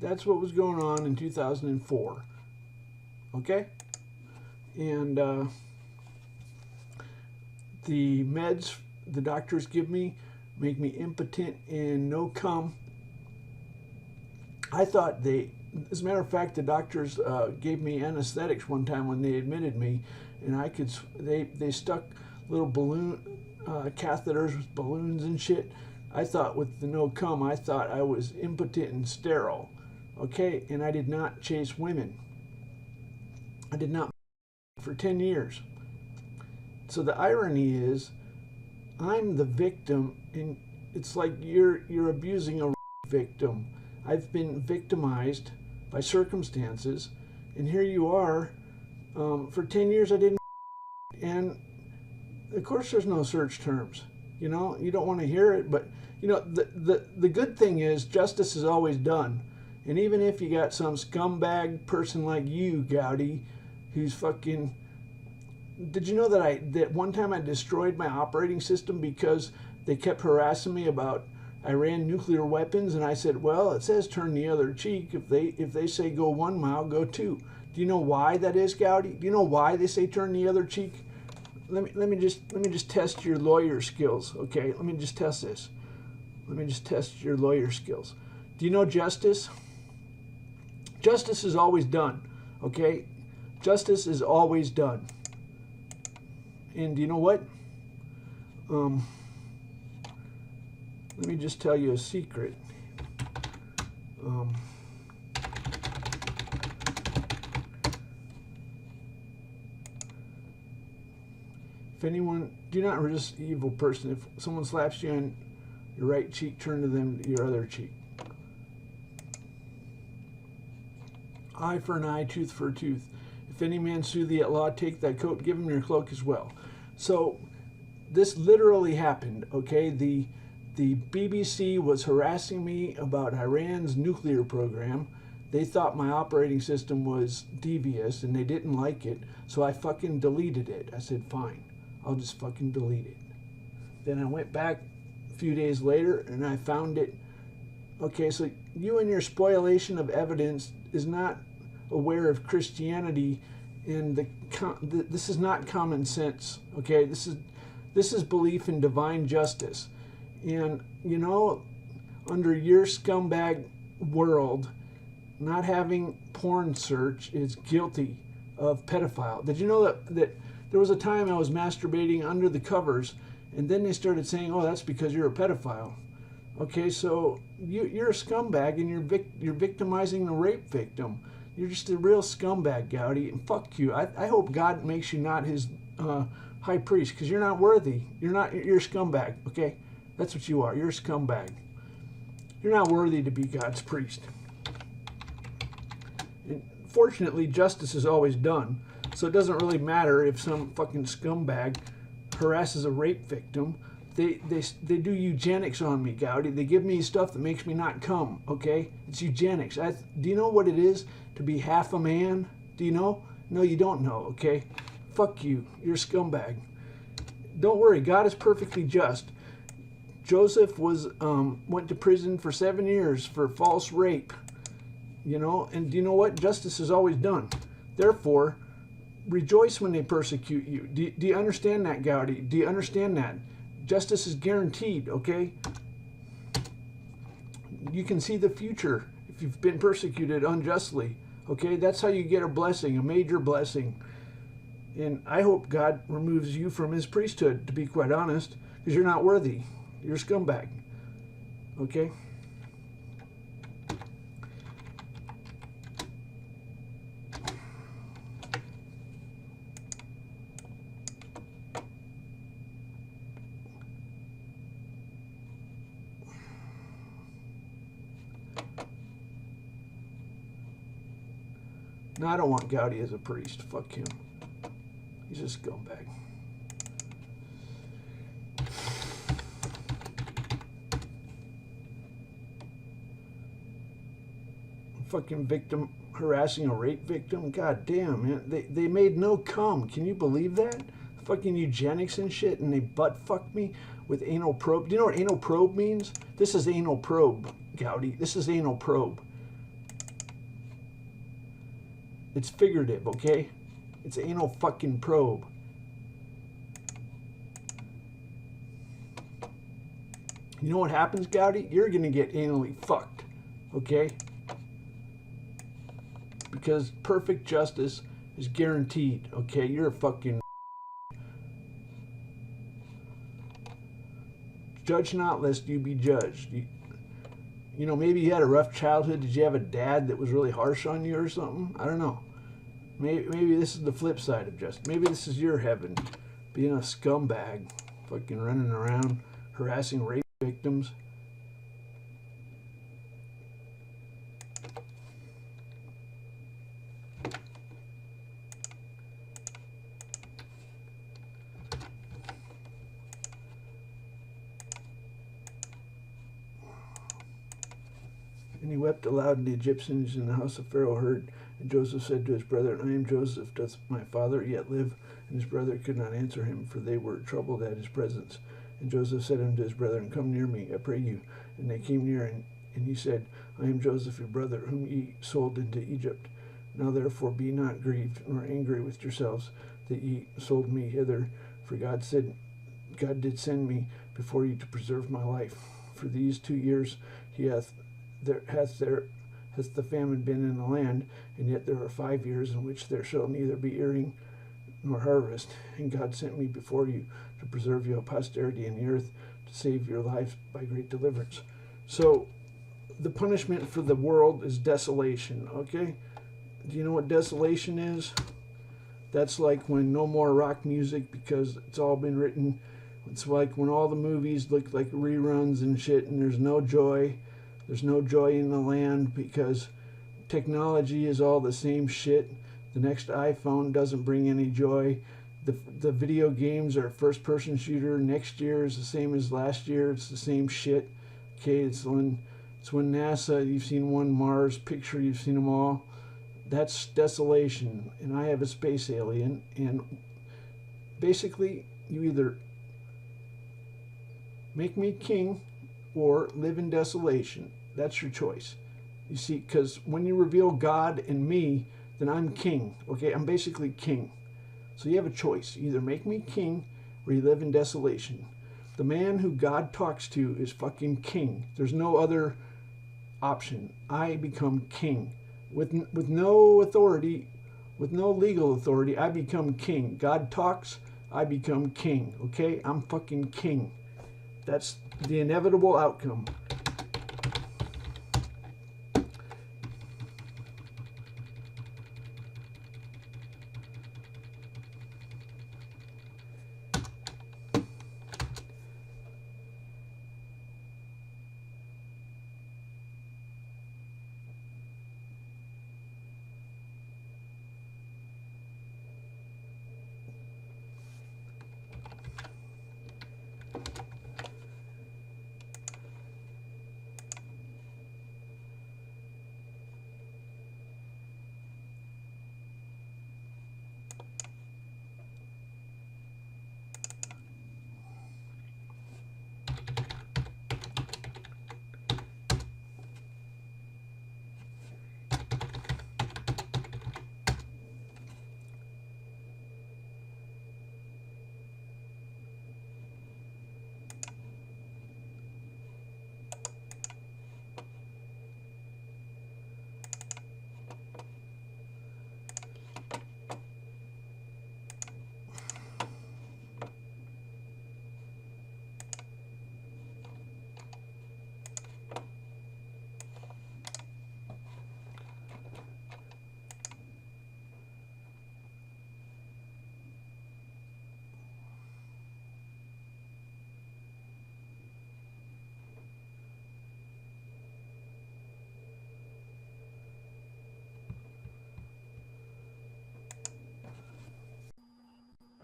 That's what was going on in 2004. Okay? And the meds the doctors give me make me impotent and no cum. I thought as a matter of fact, the doctors gave me anesthetics one time when they admitted me, and they stuck little balloon catheters with balloons and shit. I thought with the no cum, I thought I was impotent and sterile. Okay, and I did not chase women. I did not for 10 years. So the irony is, I'm the victim, and it's like you're abusing a victim. I've been victimized by circumstances, and here you are. For 10 years I didn't, and of course there's no search terms. You know, you don't want to hear it, but you know, the good thing is justice is always done. And even if you got some scumbag person like you, Gowdy, who's fucking... Did you know that one time I destroyed my operating system because they kept harassing me about Iran nuclear weapons, and I said, well, it says turn the other cheek. If they say go 1 mile, go 2. Do you know why that is, Gowdy? Do you know why they say turn the other cheek? Let me just test your lawyer skills, okay? Let me just test this. Let me just test your lawyer skills. Do you know justice? Justice is always done, okay? Justice is always done. And do you know what? Let me just tell you a secret. If anyone, do not resist the evil person. If someone slaps you on your right cheek, turn to them your other cheek. Eye for an eye, tooth for a tooth. If any man sue thee at law, take thy coat, give him your cloak as well. So this literally happened, okay? The BBC was harassing me about Iran's nuclear program. They thought my operating system was devious and they didn't like it, so I fucking deleted it. I said, fine, I'll just fucking delete it. Then I went back a few days later and I found it. Okay, so you and your spoliation of evidence is not aware of Christianity, and this is not common sense. Okay, this is belief in divine justice, and you know, under your scumbag world, not having porn search is guilty of pedophile. Did you know that there was a time I was masturbating under the covers, and then they started saying, "Oh, that's because you're a pedophile." Okay, so you're a scumbag, and you're victimizing the rape victim. You're just a real scumbag, Gowdy, and fuck you. I hope God makes you not his high priest, because you're not worthy. You're a scumbag, okay? That's what you are. You're a scumbag. You're not worthy to be God's priest. And fortunately, justice is always done, so it doesn't really matter if some fucking scumbag harasses a rape victim. They do eugenics on me, Gowdy. They give me stuff that makes me not come, okay? It's eugenics. Do you know what it is to be half a man? Do you know? No, you don't know, okay? Fuck you. You're a scumbag. Don't worry. God is perfectly just. Joseph went to prison for 7 years for false rape, you know? And do you know what? Justice is always done. Therefore, rejoice when they persecute you. Do you understand that, Gowdy? Do you understand that? Justice is guaranteed, okay? You can see the future if you've been persecuted unjustly, okay? That's how you get a blessing, a major blessing. And I hope God removes you from his priesthood, to be quite honest, because you're not worthy. You're a scumbag, okay? No, I don't want Gowdy as a priest. Fuck him. He's a scumbag. Fucking victim harassing a rape victim. God damn, man. They made no cum. Can you believe that? Fucking eugenics and shit, and they butt fucked me with anal probe. Do you know what anal probe means? This is anal probe, Gowdy. This is anal probe. It's figurative, okay? It's anal fucking probe. You know what happens, Gowdy? You're gonna get anally fucked, okay? Because perfect justice is guaranteed, okay? You're a fucking... Judge not lest you be judged. You know, maybe you had a rough childhood. Did you have a dad that was really harsh on you or something? I don't know. Maybe this is the flip side of justice. Maybe this is your heaven, being a scumbag, fucking running around, harassing rape victims. And he wept aloud, and the Egyptians in the house of Pharaoh heard. And Joseph said to his brethren, I am Joseph, doth my father yet live? And his brother could not answer him, for they were troubled at his presence. And Joseph said unto his brethren, Come near me, I pray you. And they came near, and he said, I am Joseph your brother, whom ye sold into Egypt. Now therefore be not grieved, nor angry with yourselves, that ye sold me hither. For God did send me before you to preserve my life. For these 2 years hath the famine been in the land, and yet there are 5 years in which there shall neither be earing nor harvest. And God sent me before you to preserve your posterity in the earth, to save your lives by great deliverance. So the punishment for the world is desolation, okay? Do you know what desolation is? That's like when no more rock music because it's all been written. It's like when all the movies look like reruns and shit, and there's no joy. There's no joy in the land because technology is all the same shit. The next iPhone doesn't bring any joy. The video games are first-person shooter. Next year is the same as last year. It's the same shit. Okay, it's when NASA, you've seen one Mars picture, you've seen them all. That's desolation. And I have a space alien. And basically, you either make me king or live in desolation. That's your choice. You see, because when you reveal God and me, then I'm king. Okay, I'm basically king. So you have a choice. You either make me king or you live in desolation. The man who God talks to is fucking king. There's no other option. I become king. With no authority, with no legal authority, I become king. God talks, I become king. Okay, I'm fucking king. That's the inevitable outcome.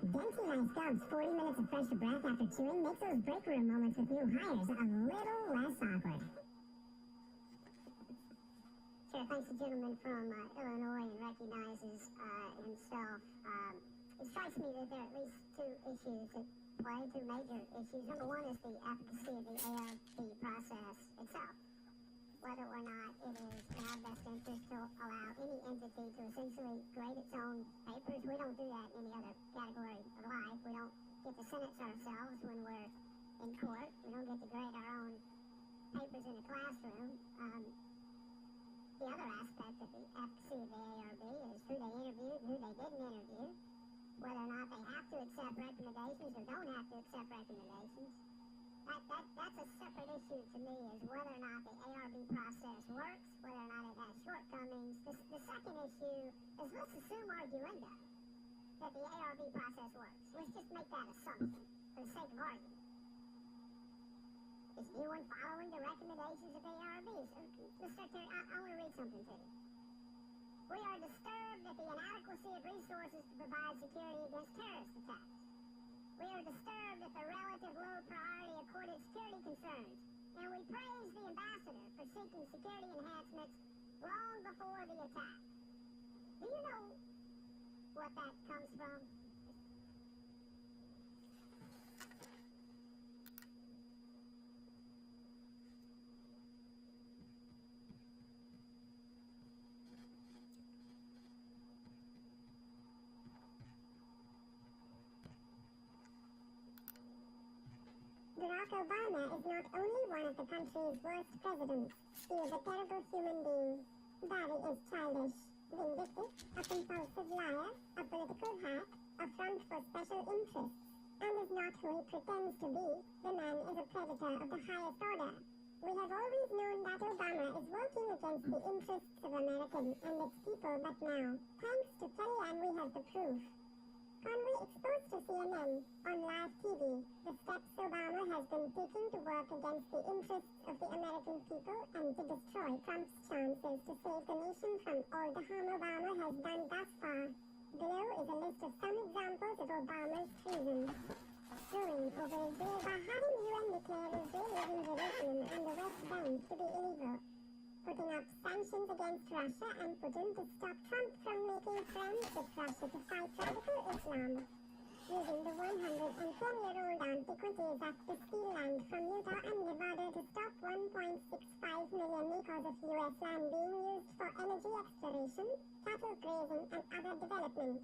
Dancing on Scubs, 40 minutes of fresh breath after chewing makes those break room moments with new hires a little less awkward. Chair thanks the gentleman from Illinois and recognizes himself. It strikes me that there are at least two issues at play, two major issues. Number one is the efficacy of the ARP process itself. Whether or not it is in our best interest to allow any entity to essentially whether or not they have to accept recommendations or don't have to accept recommendations. That's a separate issue to me, is whether or not the ARB process works, whether or not it has shortcomings. The second issue is, let's assume arguendo that the ARB process works. Let's just make that assumption for the sake of argument. Is anyone following the recommendations of the ARB? So, Mr. Secretary, I want to read something to you. We are disturbed at the inadequacy of resources to provide security against terrorist attacks. We are disturbed at the relative low priority accorded security concerns, and we praise the ambassador for seeking security enhancements long before the attack. Do you know what that comes from? Barack Obama is not only one of the country's worst presidents, he is a terrible human being. Barry is childish, vindictive, a compulsive liar, a political hack, a front for special interests, and is not who he pretends to be. The man is a predator of the highest order. We have always known that Obama is working against the interests of America and its people, but now, thanks to Kellyanne, we have the proof. Conway exposed to CNN on live TV the steps Obama has been taking to work against the interests of the American people and to destroy Trump's chances to save the nation from all the harm Obama has done thus far. Below is a list of some examples of Obama's treason. Screwing over Israel by having UN declare Israelis in Jerusalem and the West Bank to be illegal. Putting up sanctions against Russia and Putin to stop Trump from making friends with Russia to fight radical Islam. Using the 110-year-old antiquities Act to steal land from Utah and Nevada to stop 1.65 million acres of U.S. land being used for energy exploration, cattle grazing, and other development.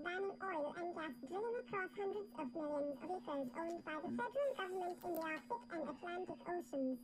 Banning oil and gas drilling across hundreds of millions of acres owned by the federal government in the Arctic and Atlantic Oceans.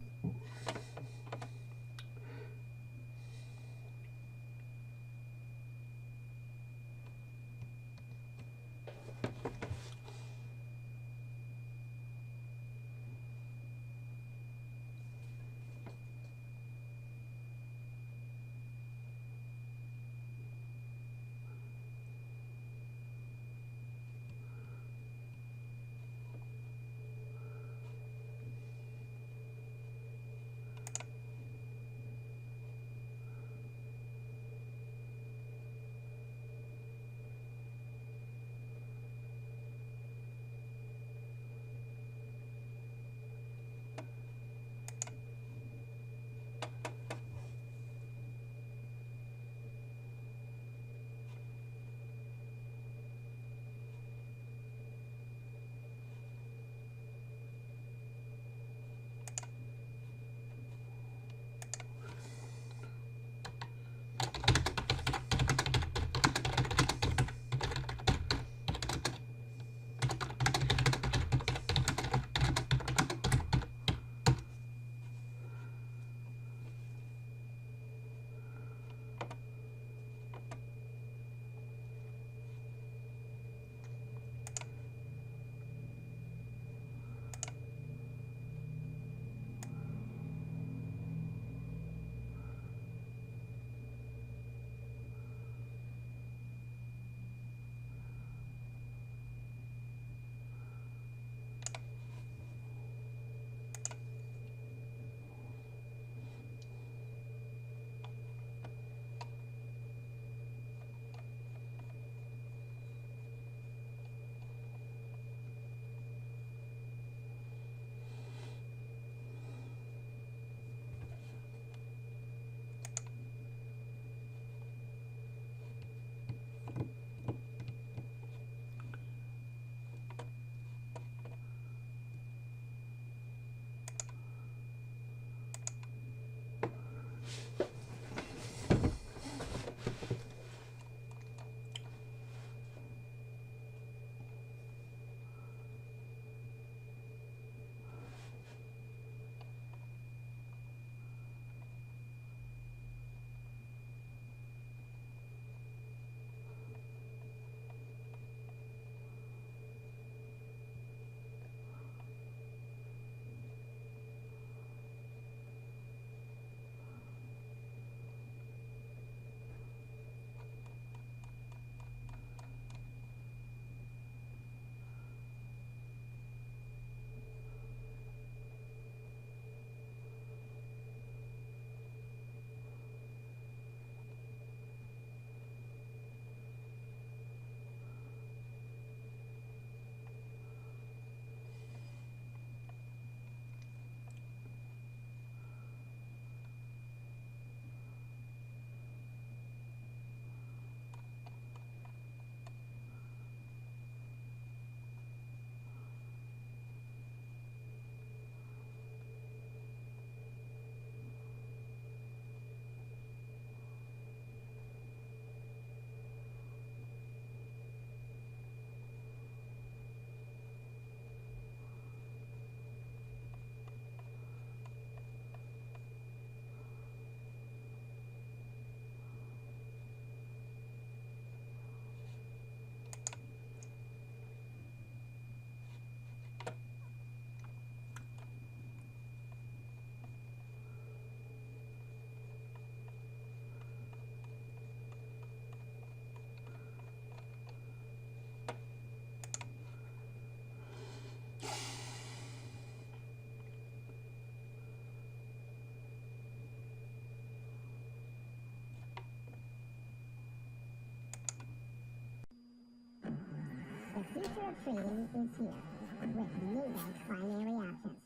future of trading is here with new primary options.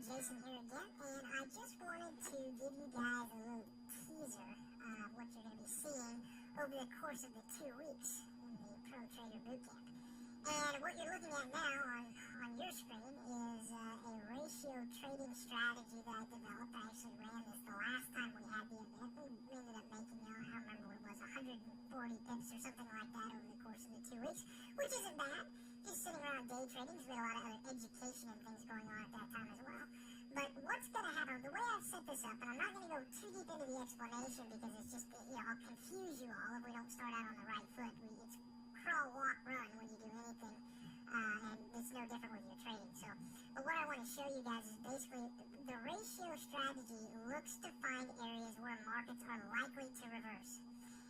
Jason here again, and I just wanted to give you guys a little teaser of what you're going to be seeing over the course of the 2 weeks in the Pro Trader Bootcamp. And what you're looking at now on your screen is a ratio trading strategy that I developed. I actually ran this the last time we had the event. We ended up making, I don't remember what it was, 140 pips or something like that over the course of the 2 weeks, which isn't bad. Just sitting around day trading. There's been a lot of other education and things going on at that time as well. But what's going to happen, the way I've set this up, and I'm not going to go too deep into the explanation because it's just, I'll confuse you all if we don't start out on the right foot. It's crawl, walk, run when you do anything, and it's no different with your trading. So, but what I want to show you guys is basically the ratio strategy looks to find areas where markets are likely to reverse.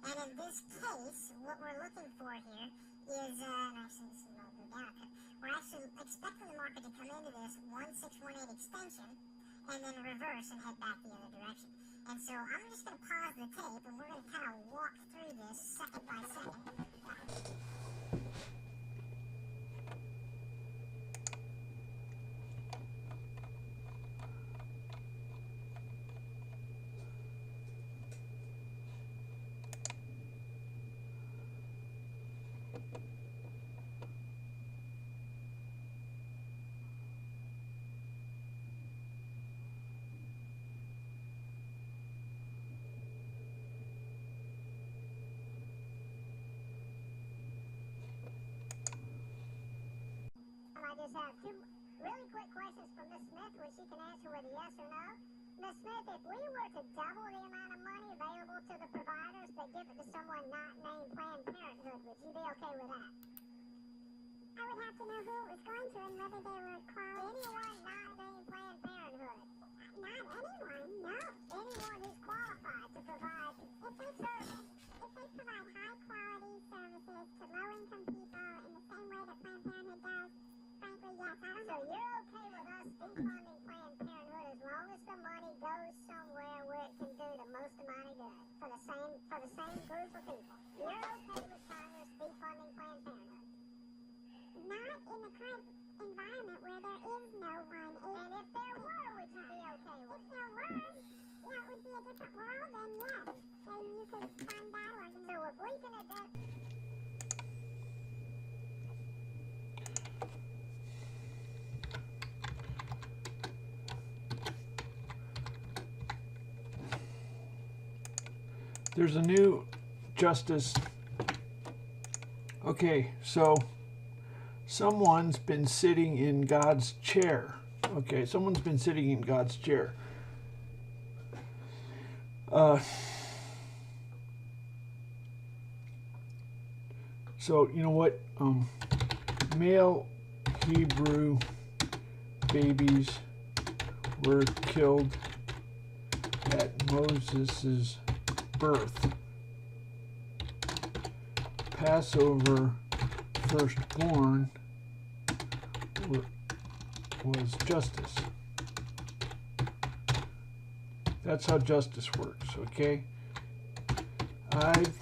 And in this case, what we're looking for here is, and actually this will go down a bit, we're actually expecting the market to come into this 1618 extension and then reverse and head back the other direction. And so I'm just going to pause the tape and we're going to kind of walk through this second by second. I just have 2 really quick questions for Ms. Smith, which she can answer with a yes or no. Ms. Smith, if we were to double the amount of money available to the providers but give it to someone not named Planned Parenthood, would you be okay with that? I would have to know who it was going to and whether they were qualified. Anyone not named Planned Parenthood? Not anyone, no. Anyone who's qualified to provide, if they provide high quality services to low income people in the same way that Planned Parenthood does, frankly, yes. So you're okay with us defunding Planned Parenthood as long as the money goes somewhere where it can do the most amount of good for the same group of people. You're okay with Congress defunding Planned Parenthood? Not in the current environment where there is no one. And if there were, would you be okay with it? If there were, it would be a different world, then yes. Then you could fund that organization. So if we can adapt. There's a new justice. Okay, so someone's been sitting in God's chair. Okay, someone's been sitting in God's chair. So, you know what? Male Hebrew babies were killed at Moses' birth. Passover firstborn was justice. That's how justice works, okay? I've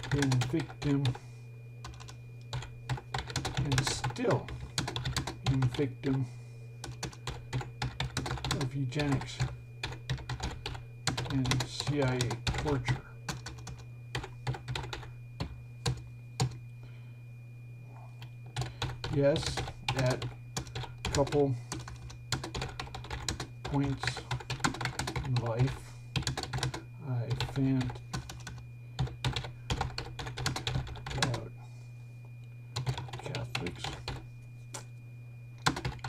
been victim and still am victim of eugenics and CIA torture. Yes, at a couple points in life, I found out Catholics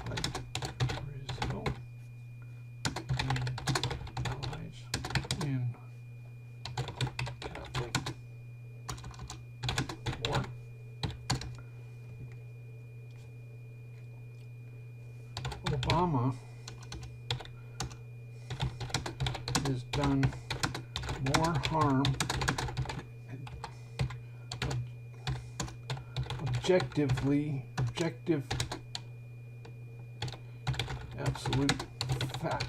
like Brazil and allies in Catholic war. Obama has done more harm objective, absolute fact.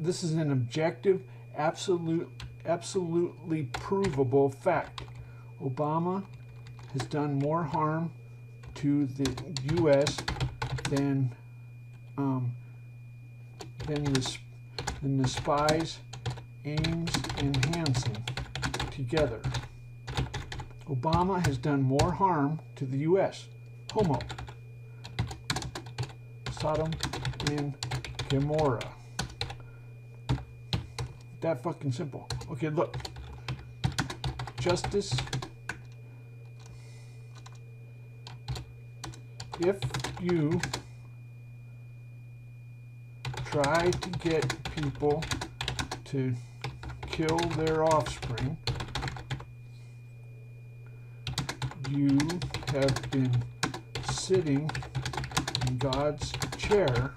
This is an objective, absolutely provable fact. Obama has done more harm to the U.S. than the spies Ames and Hansen together. Obama has done more harm to the U.S. Homo. Sodom and Gomorrah. That fucking simple. Okay, look. Justice. If you try to get people to kill their offspring, you have been sitting in God's chair.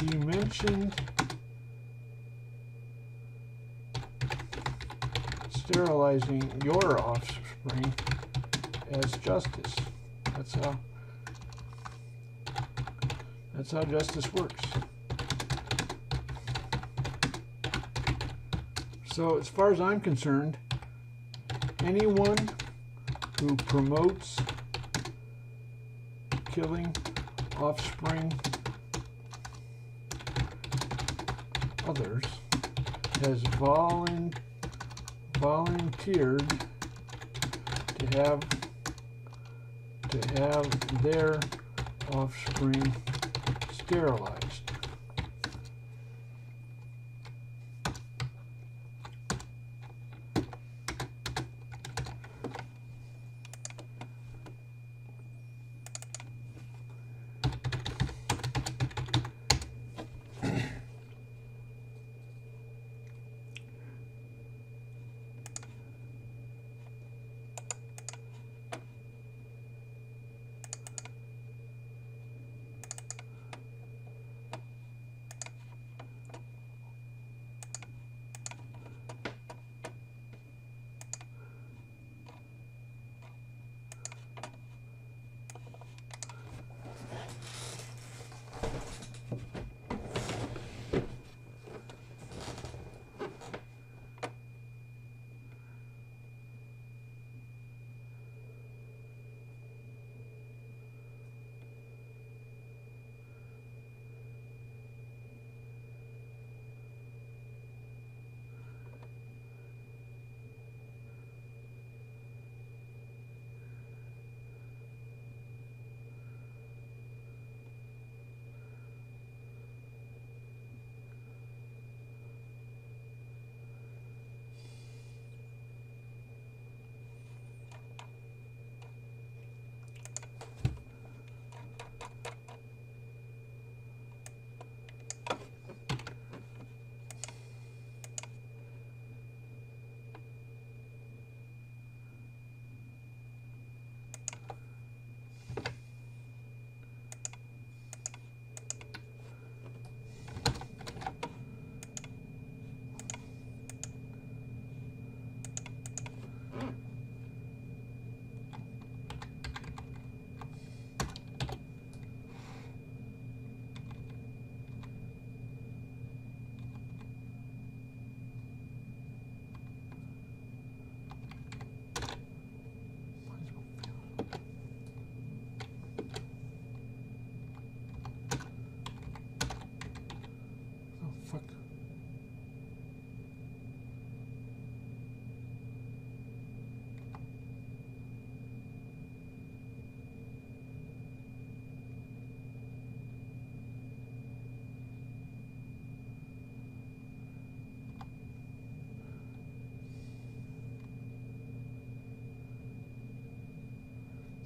He mentioned sterilizing your offspring as justice. That's how justice works. So as far as I'm concerned, anyone who promotes killing offspring others has volunteered to have their offspring sterilized.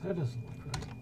That doesn't look right. That is right.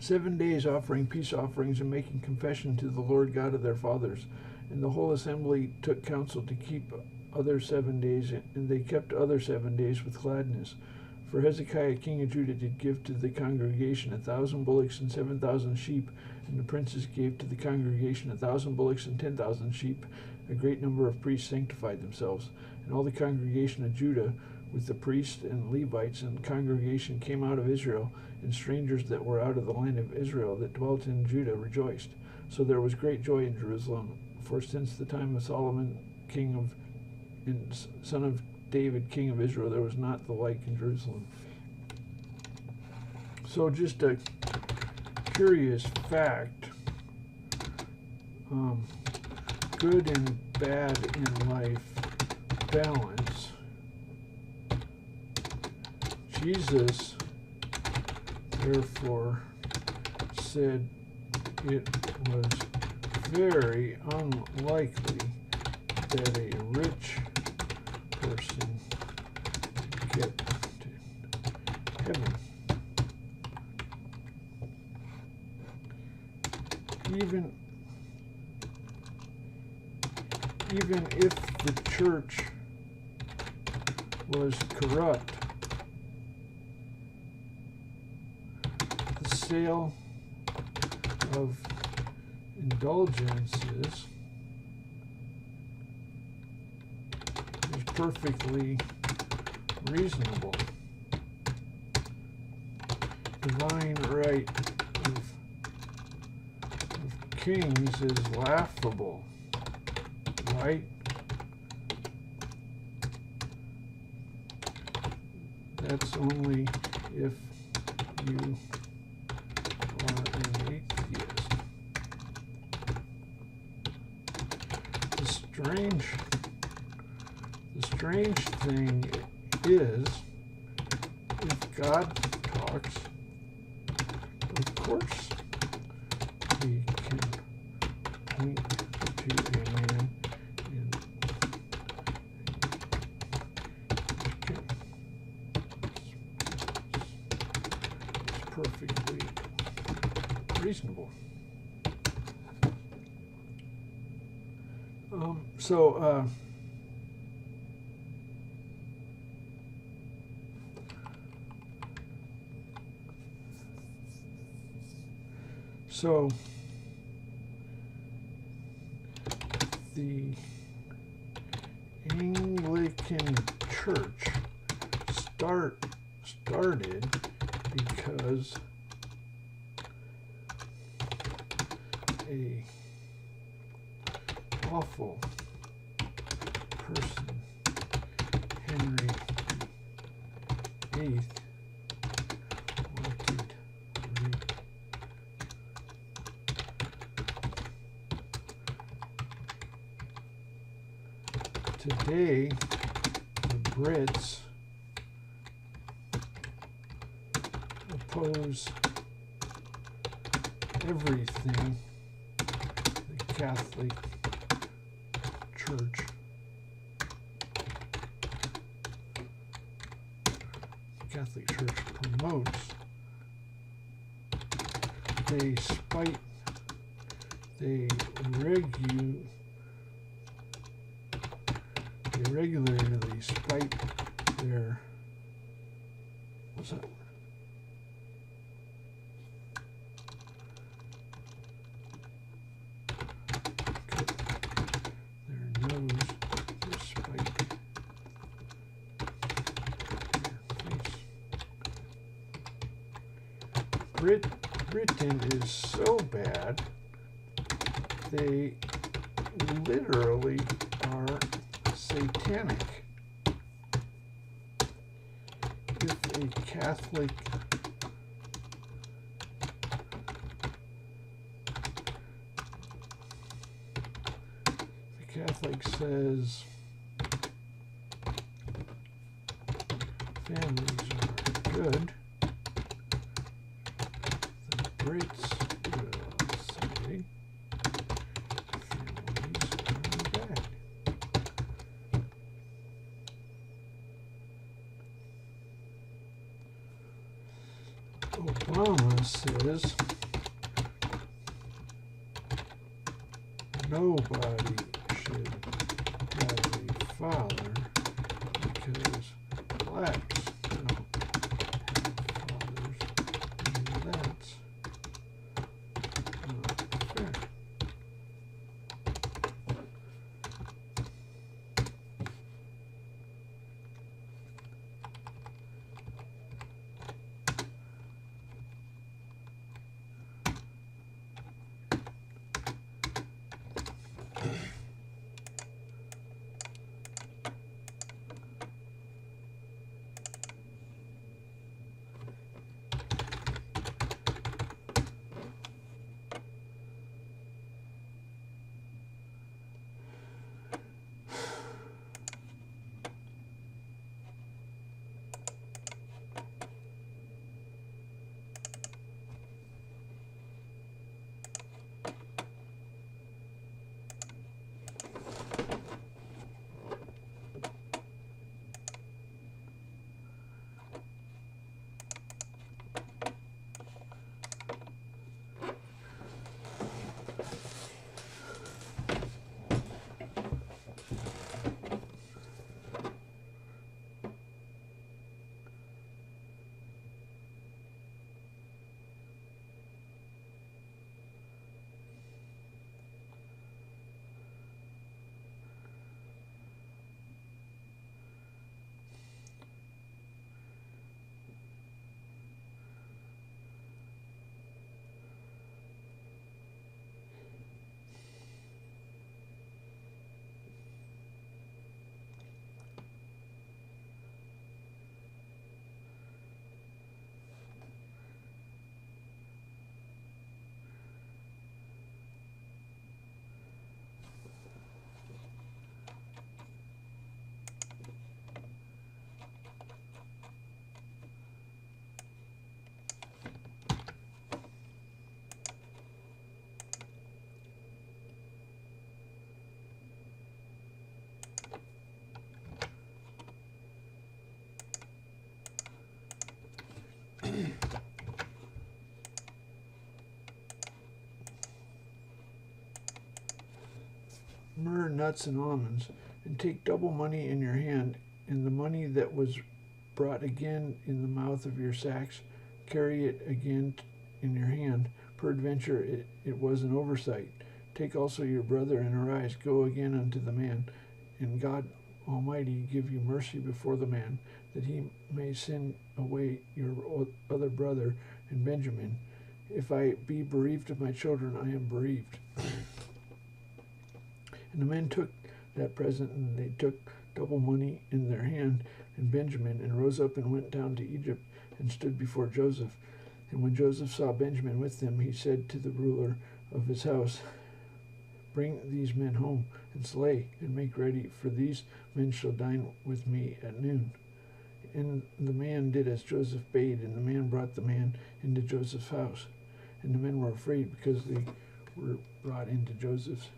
7 days offering peace offerings and making confession to the Lord God of their fathers. And the whole assembly took counsel to keep other 7 days, and they kept other 7 days with gladness. For Hezekiah king of Judah did give to the congregation 1,000 bullocks and 7,000 sheep, and the princes gave to the congregation 1,000 bullocks and 10,000 sheep. A great number of priests sanctified themselves, and all the congregation of Judah, with the priests and Levites and congregation, came out of Israel, and strangers that were out of the land of Israel that dwelt in Judah rejoiced. So there was great joy in Jerusalem, for since the time of Solomon king of and son of David king of Israel, there was not the like in Jerusalem. So just a curious fact, good and bad in life balance. Jesus therefore said it was very unlikely that a rich person get to heaven. Even if the church was corrupt, the sale of indulgences is perfectly reasonable. Divine right of kings is laughable, right? That's only if you are an atheist. The strange thing is, if God talks, of course he can point to a man and it's perfectly reasonable. So the Anglican Church started because a awful person, Henry VIII, wanted today, the Brits oppose everything the Catholic Church promotes. They regularly spite their, what's that word? Their nose, despite their face. Britain is so bad, they literally are satanic. If a Catholic says families are good, the Brits will say families are bad. Obama says nobody should have a father because blacks don't have fathers, and that's not fair. Myrrh, nuts, and almonds, and take double money in your hand, and the money that was brought again in the mouth of your sacks, carry it again in your hand. Peradventure it was an oversight. Take also your brother, and arise, go again unto the man, and God Almighty give you mercy before the man, that he may send away your other brother and Benjamin. If I be bereaved of my children, I am bereaved. And the men took that present, and they took double money in their hand, and Benjamin, and rose up and went down to Egypt, and stood before Joseph. And when Joseph saw Benjamin with them, he said to the ruler of his house, Bring these men home, and slay, and make ready, for these men shall dine with me at noon. And the man did as Joseph bade, and the man brought the man into Joseph's house. And the men were afraid, because they were brought into Joseph's.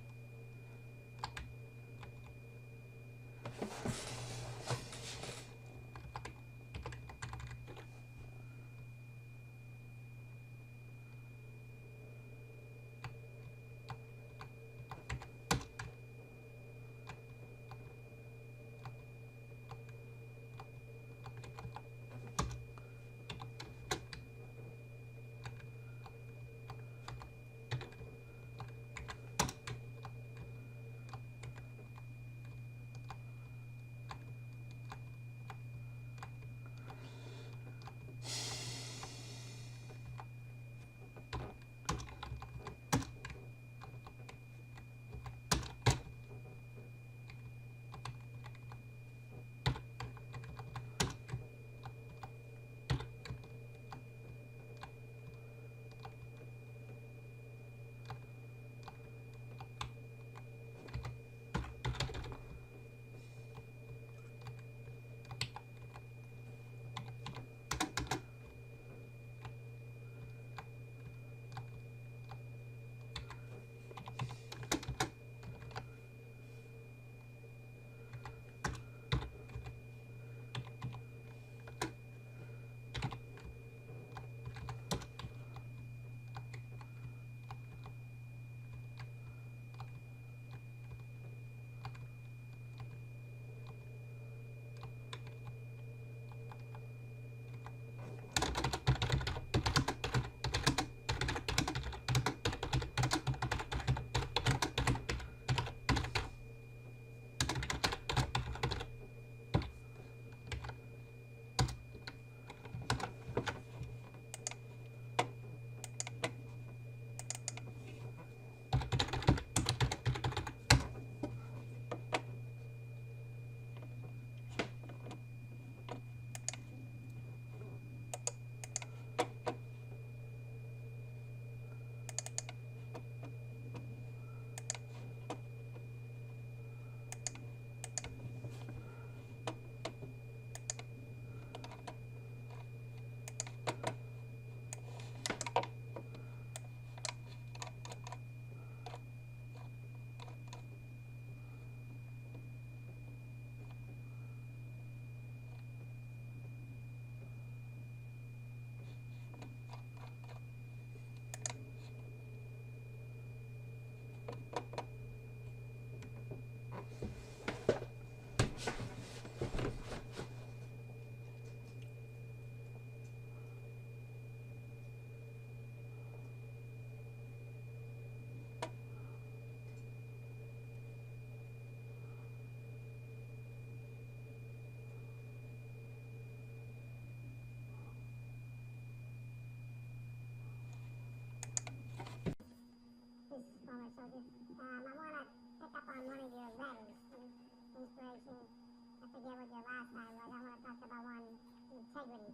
did last time was I want to talk about one, integrity.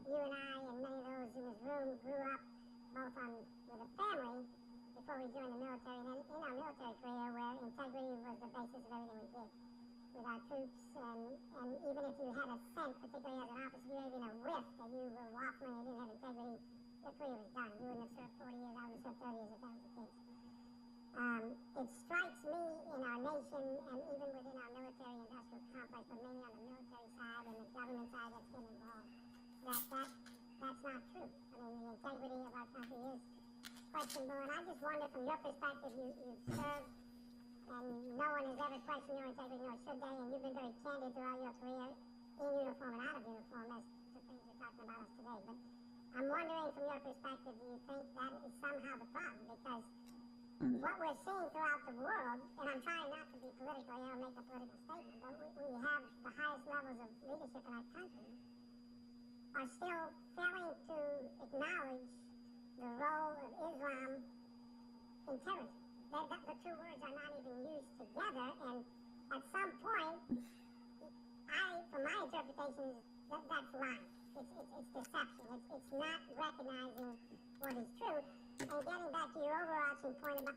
You and I and many of those in this room grew up both with a family before we joined the military, and then in our military career where integrity was the basis of everything we did with our troops, and even if you had a scent, particularly as an officer, you even a whiff that you were waffling and didn't have integrity, your career was done. You wouldn't have served 40 years, I would have served 30 years if that was the case. It strikes me in our nation and even within our military industrial complex, but mainly on the military side and the government side that's been involved, that's not true. I mean, the integrity of our country is questionable, and I just wonder from your perspective, you've served and no one has ever questioned your integrity, nor should they, and you've been very candid throughout your career, in uniform and out of uniform, as the things you're talking about us today. But I'm wondering from your perspective, do you think that is somehow the problem? Because what we're seeing throughout the world, and I'm trying not to be political here or make a political statement, but we have the highest levels of leadership in our country are still failing to acknowledge the role of Islam in terrorism. The two words are not even used together, and at some point, from my interpretation, that's lying. It's deception. It's not recognizing what is true. And getting back to your overarching point about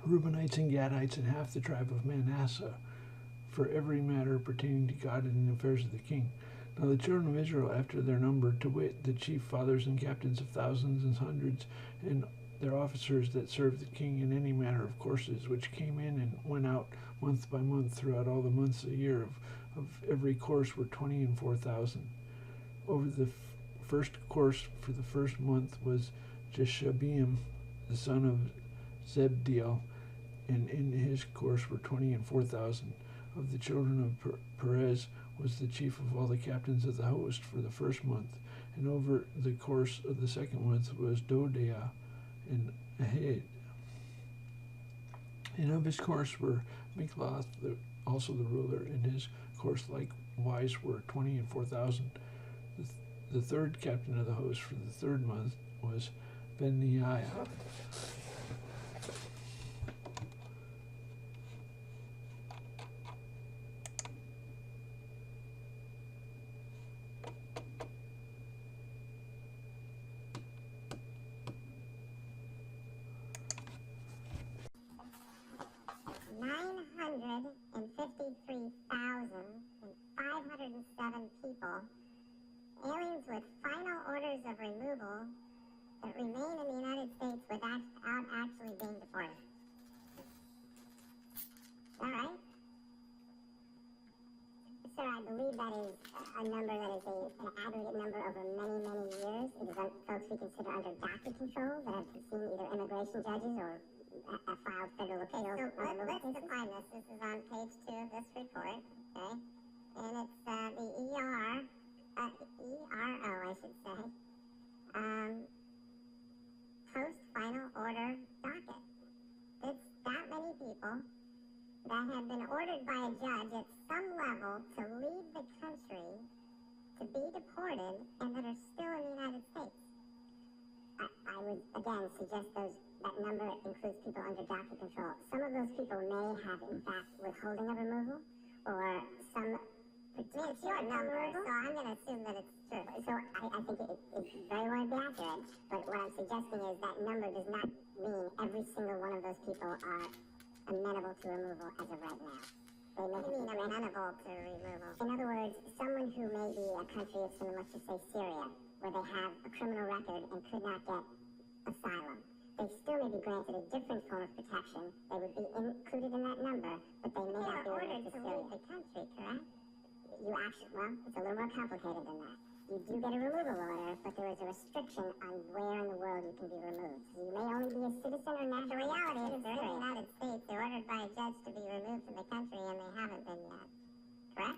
Reubenites and Gadites, and half the tribe of Manasseh, for every matter pertaining to God and the affairs of the king. Now the children of Israel, after their number, to wit, the chief fathers and captains of thousands and hundreds, and their officers that served the king in any manner of courses, which came in and went out month by month throughout all the months of the year of every course, were 20 and 4,000. Over the first course for the first month was Jeshabeam, the son of Zebdiel, and in his course were 20 and 4,000. Of the children of Perez was the chief of all the captains of the host for the first month, and over the course of the second month was Dodeah and Ahid. And of his course were Mikloth, also the ruler, and his course likewise were 20 and 4,000. The third captain of the host for the third month was Benaiah. People, aliens with final orders of removal that remain in the United States without actually being deported. All right? Sir, I believe that is a number that is an aggregate number over many, many years. It is folks we consider under DACA control that have seen either immigration judges or filed federal appeals. So let's define this. This is on page 2 of this report, okay? And it's the ERO, I should say, post-final order docket. It's that many people that have been ordered by a judge at some level to leave the country, to be deported, and that are still in the United States. I would, again, suggest that number includes people under DACA control. Some of those people may have, in fact, withholding of removal, or some... It's your number, so I'm going to assume that it's true. So I think it's very well be accurate, but what I'm suggesting is that number does not mean every single one of those people are amenable to removal as of right now. They may mean amenable to removal. In other words, someone who may be a country of some, let's just say Syria, where they have a criminal record and could not get asylum. They still may be granted a different form of protection. They would be included in that number, but they may not be ordered to leave the country, correct? You actually, well, it's a little more complicated than that. You do get a removal order, but there is a restriction on where in the world you can be removed. So you may only be a citizen or national. The reality is they're in the United States. They're ordered by a judge to be removed from the country, and they haven't been yet. Correct?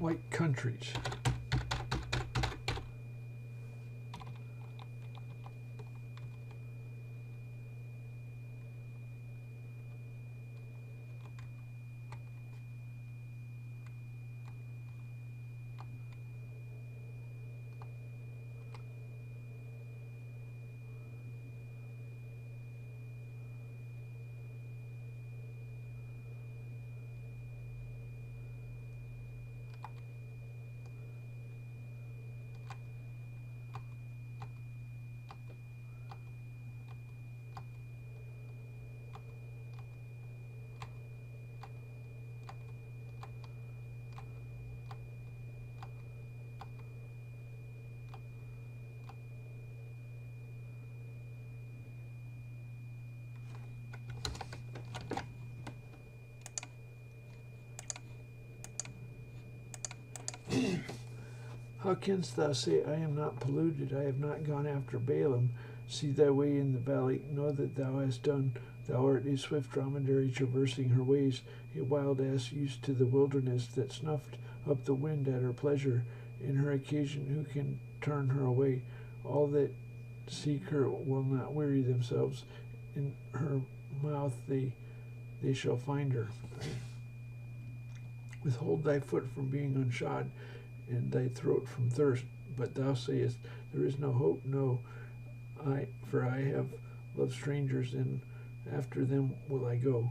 white countries. How canst thou say, I am not polluted, I have not gone after Balaam? See thy way in the valley, know that thou hast done. Thou art a swift dromedary traversing her ways, a wild ass used to the wilderness that snuffed up the wind at her pleasure. In her occasion, who can turn her away? All that seek her will not weary themselves. In her mouth they shall find her. Withhold thy foot from being unshod, and thy throat from thirst. But thou sayest, there is no hope. No, for I have loved strangers, and after them will I go.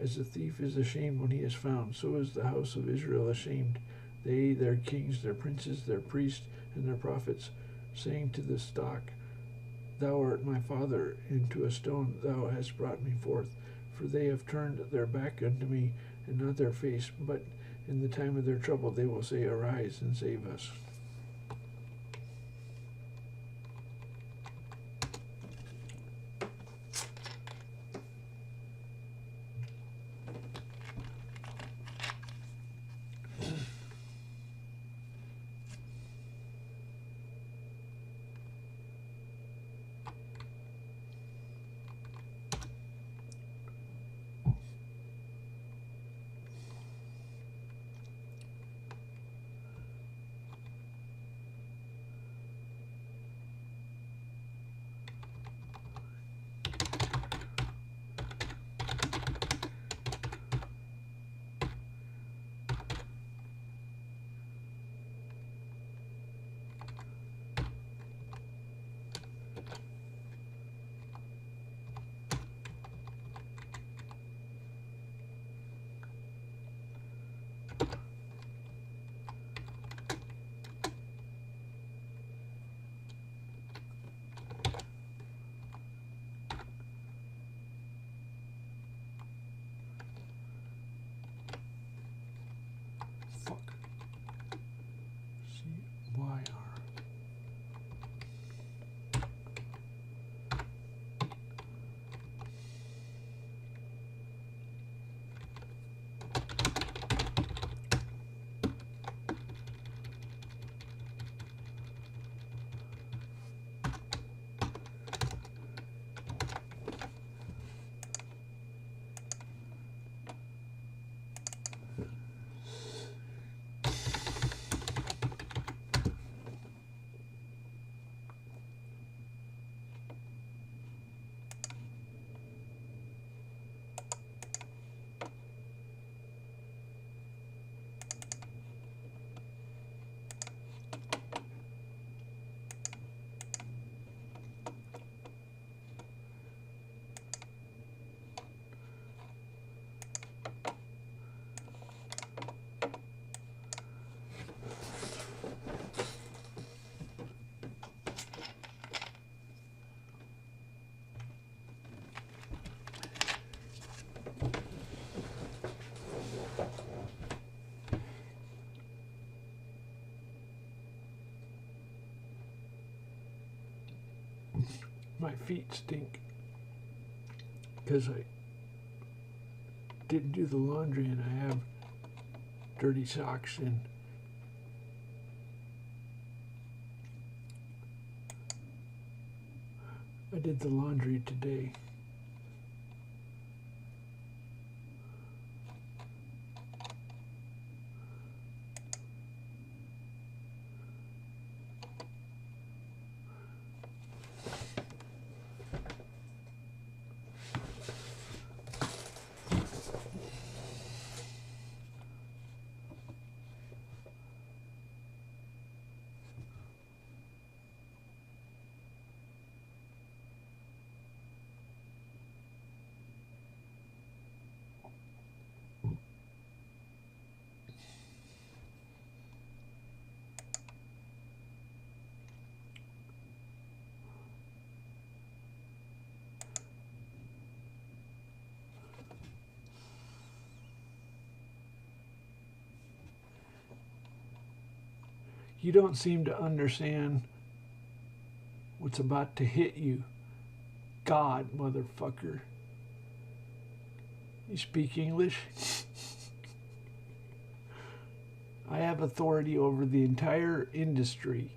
As a thief is ashamed when he is found, so is the house of Israel ashamed. They, their kings, their princes, their priests, and their prophets, saying to the stock, Thou art my father, and to a stone thou hast brought me forth. For they have turned their back unto me, and not their face, but in the time of their trouble they will say, Arise and save us. Fuck. CYR. My feet stink because I didn't do the laundry and I have dirty socks and I did the laundry today. You don't seem to understand what's about to hit you. God, motherfucker. You speak English? I have authority over the entire industry.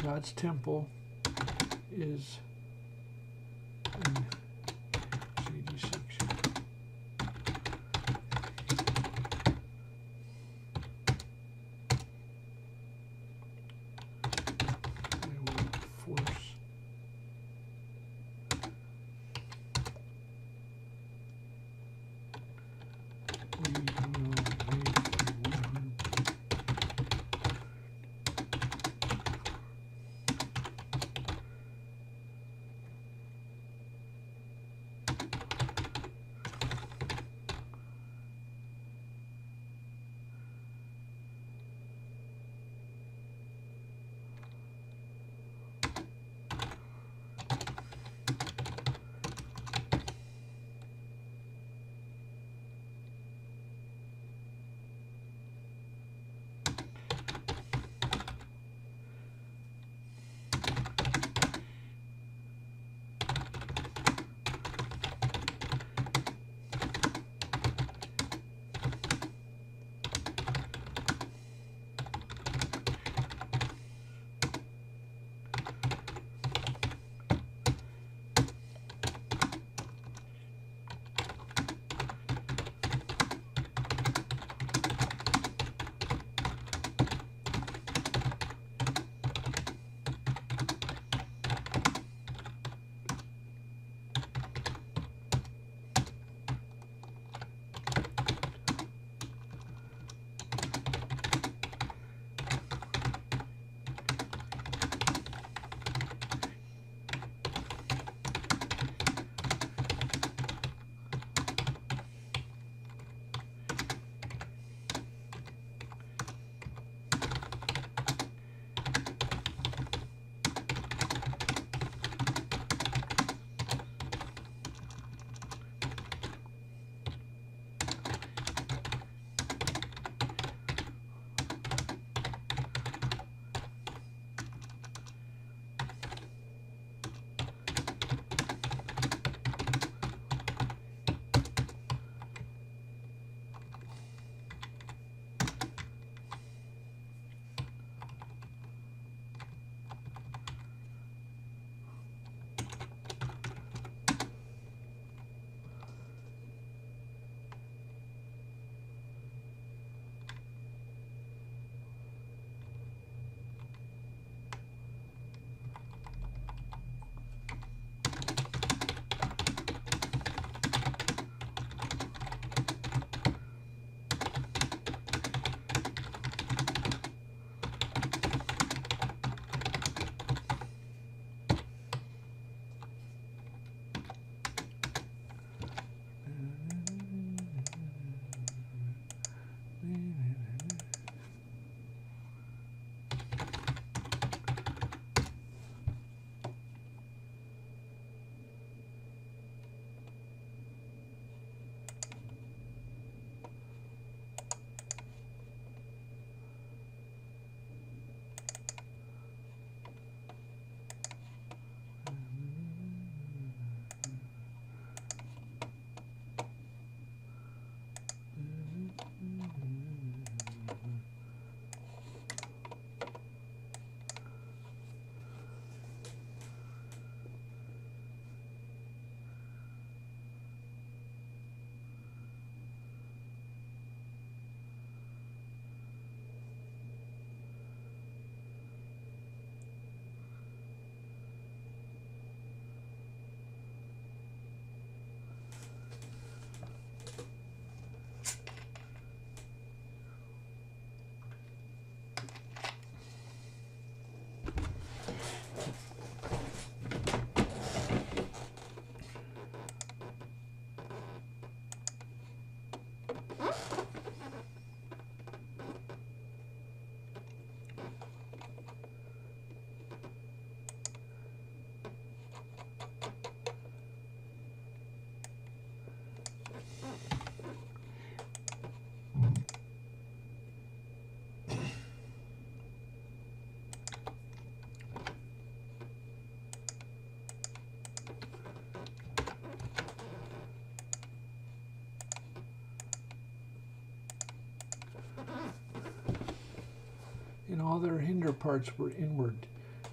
God's temple is in CD6. I will force we will make 100. all their hinder parts were inward,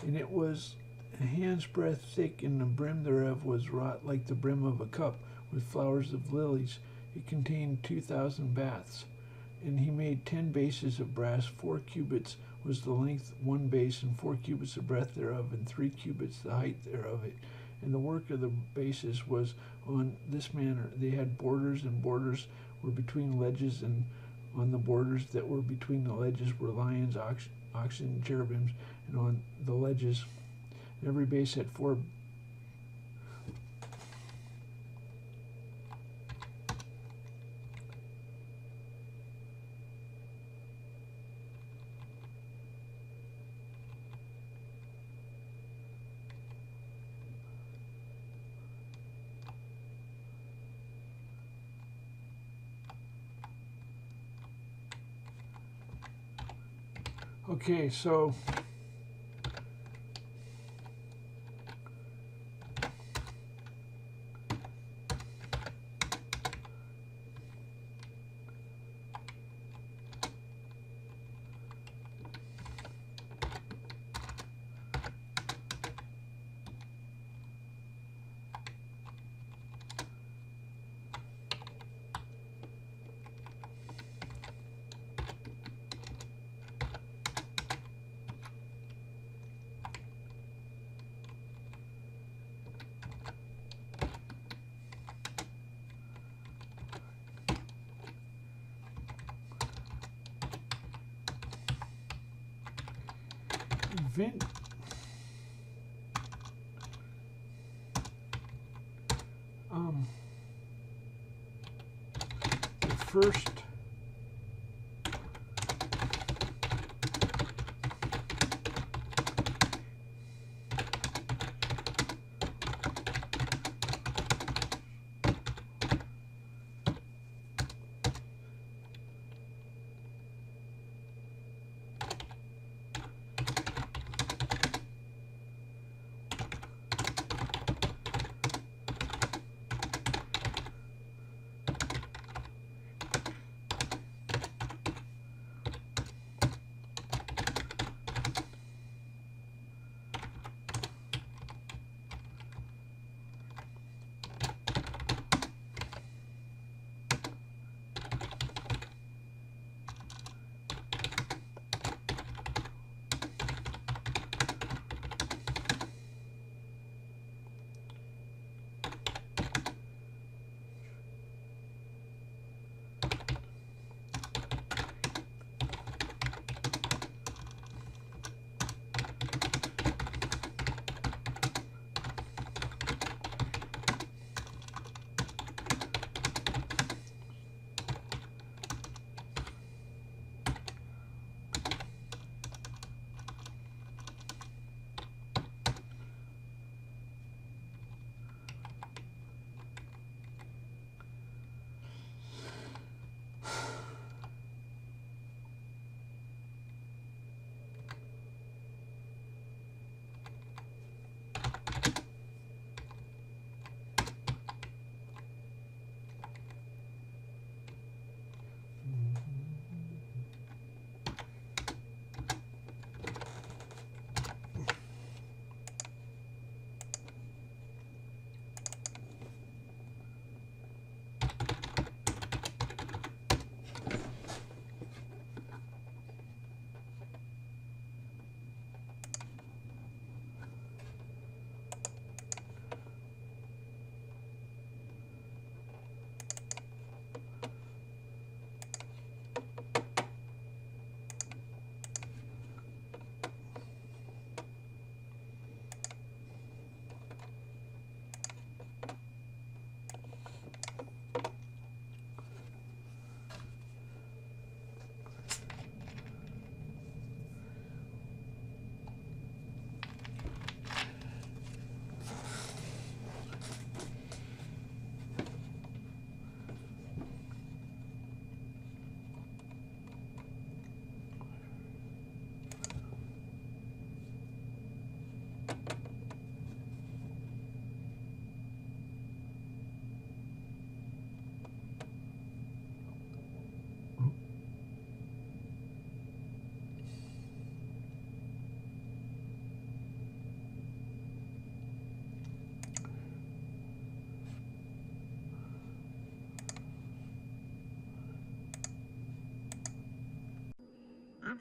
and it was a hand's breadth thick, and the brim thereof was wrought like the brim of a cup, with flowers of lilies. It contained 2,000 baths. And he made 10 bases of brass. 4 cubits was the length, 1 base, and 4 cubits the breadth thereof, and 3 cubits the height thereof. It. And the work of the bases was on this manner. They had borders, and borders were between ledges, and on the borders that were between the ledges were lions, oxen, cherubims, and on the ledges every base had 4. Okay, so the first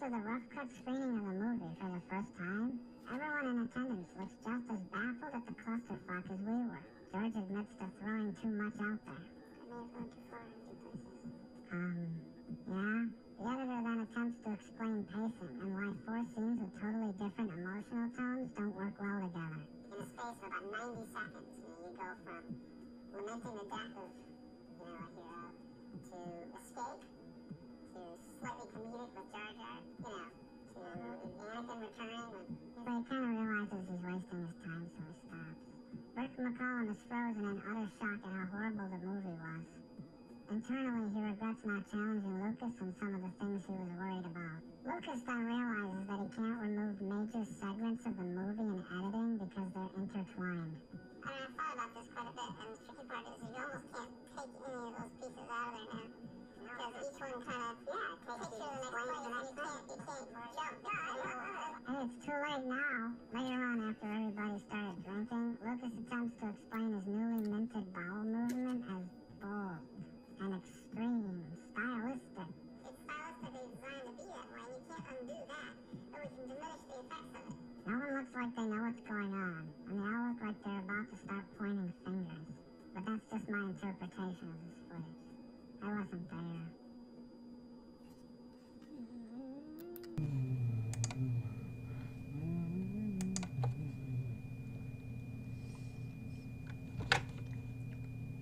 After the rough cut screening of the movie for the first time, everyone in attendance looks just as baffled at the clusterfuck as we were. George admits to throwing too much out there. I may have gone too far in a few places. Yeah? The editor then attempts to explain pacing and why 4 scenes with totally different emotional tones don't work well together. In a space of about 90 seconds, you go from lamenting the death of, a hero, to escape, to slightly comedic with Jar Jar, to Anakin returning when... But he kind of realizes he's wasting his time, so he stops. Rick McCollum is frozen in utter shock at how horrible the movie was. Internally, he regrets not challenging Lucas on some of the things he was worried about. Lucas then realizes that he can't remove major segments of the movie in editing because they're intertwined. I thought about this quite a bit, and the tricky part is you almost can't take any of those pieces out of there now. Because each one kind of, takes you to the next place, and you can't jump. Hey, it's too late now. Later on, after everybody started drinking, Lucas attempts to explain his newly minted bowel movement as bold and extreme, stylistic. It's stylistically designed to be that way, and you can't undo that, or we can diminish the effects of it. No one looks like they know what's going on, and they all look like they're about to start pointing fingers. But that's just my interpretation of this footage. I wasn't there.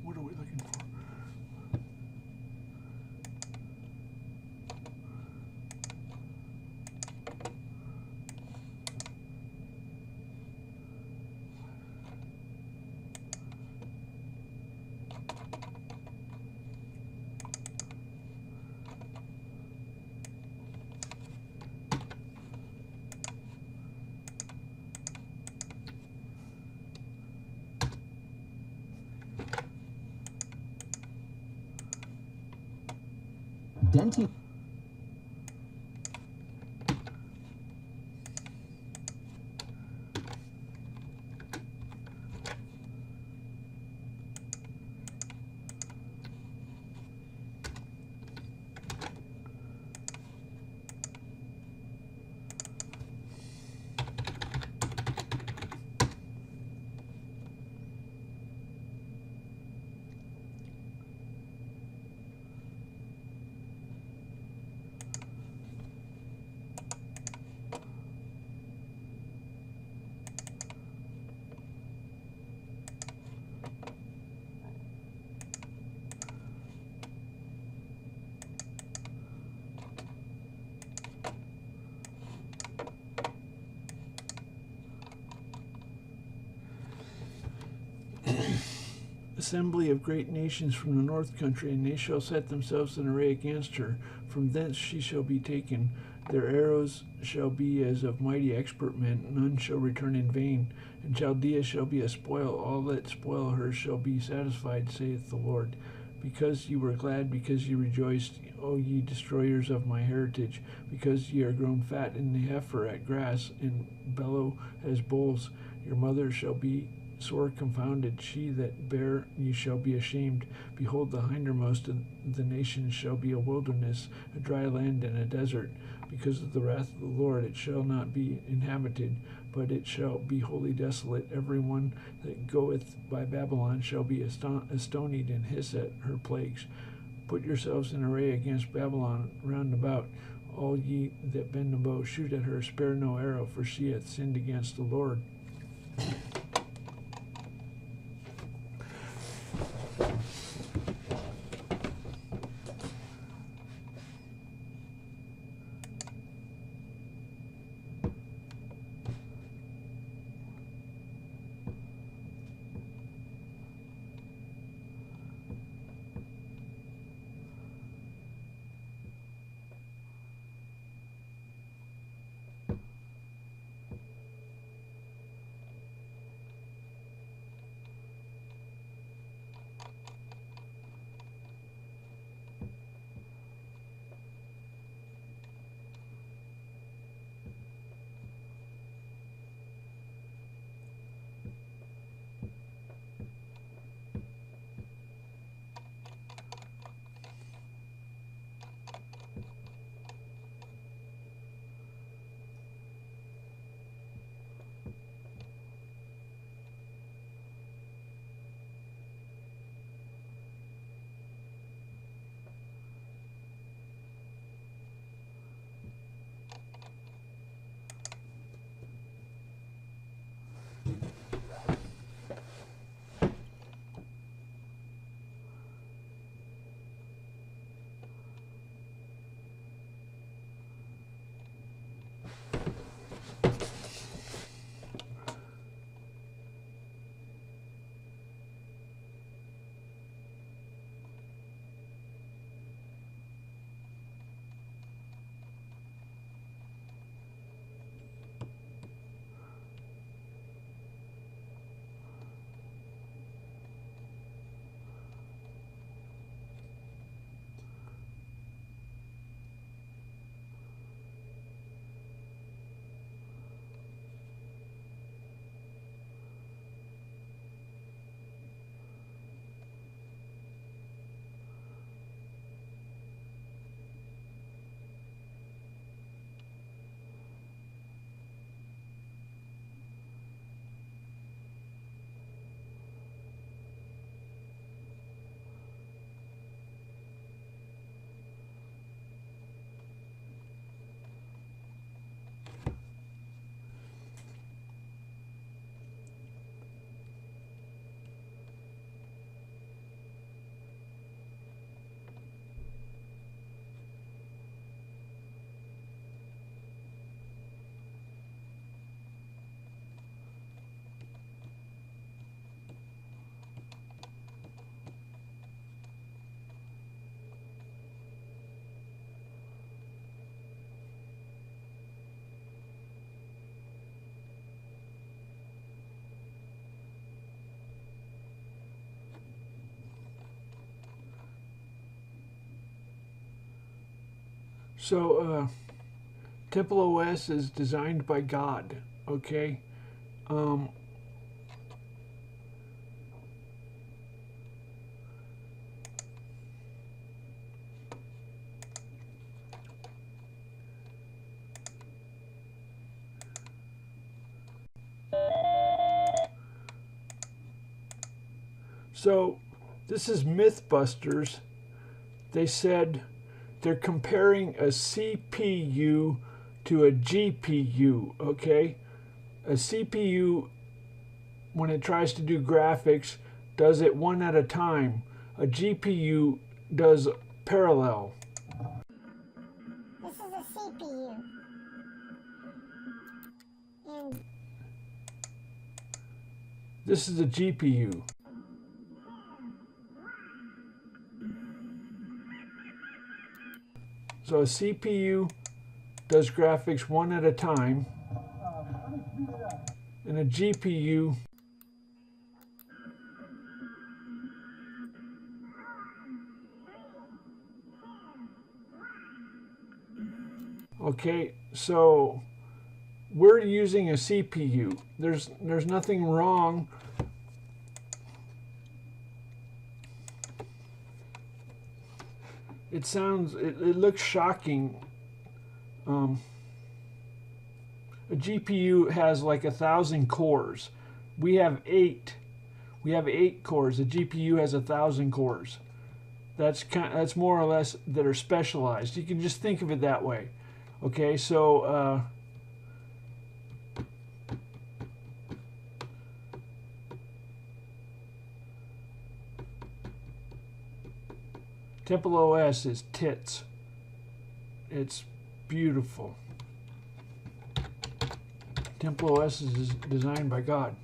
What are we looking for? Denting. Assembly of great nations from the north country, and they shall set themselves in array against her. From thence she shall be taken. Their arrows shall be as of mighty expert men, none shall return in vain. And Chaldea shall be a spoil, all that spoil her shall be satisfied, saith the Lord. Because ye were glad, because ye rejoiced, O ye destroyers of my heritage, because ye are grown fat in the heifer at grass, and bellow as bulls, your mother shall be sore confounded, she that bare you shall be ashamed. Behold, the hindermost of the nations shall be a wilderness, a dry land and a desert. Because of the wrath of the Lord it shall not be inhabited, but it shall be wholly desolate. Every one that goeth by Babylon shall be astonied and hiss at her plagues. Put yourselves in array against Babylon round about. All ye that bend the bow, shoot at her, spare no arrow, for she hath sinned against the Lord. So, TempleOS is designed by God, okay? So, this is Mythbusters. They said they're comparing a CPU to a GPU, okay? A CPU, when it tries to do graphics, does it one at a time. A GPU does parallel. This is a CPU. And This is a GPU. So a CPU does graphics one at a time, and a GPU okay, so we're using a CPU. There's nothing wrong. It looks shocking. A GPU has like 1,000 cores. We have 8. We have 8 cores. A GPU has 1,000 cores. That's more or less that are specialized. You can just think of it that way. Okay, so TempleOS is tits. It's beautiful. TempleOS is designed by God.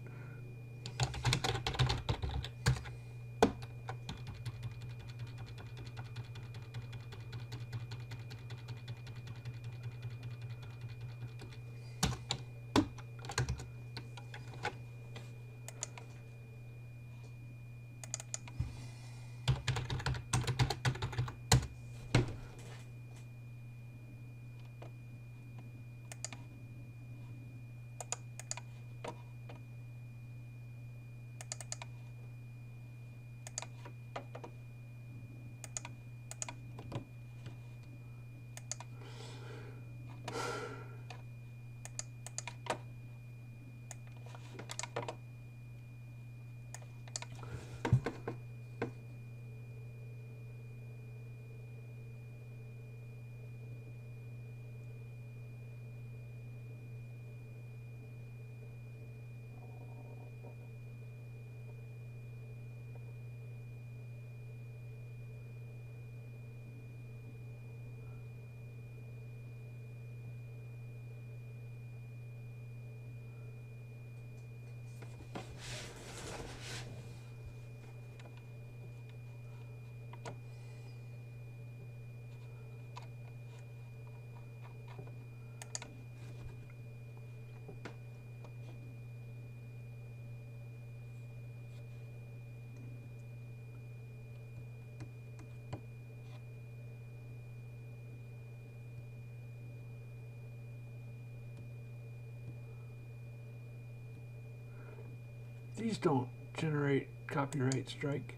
These don't generate copyright strike.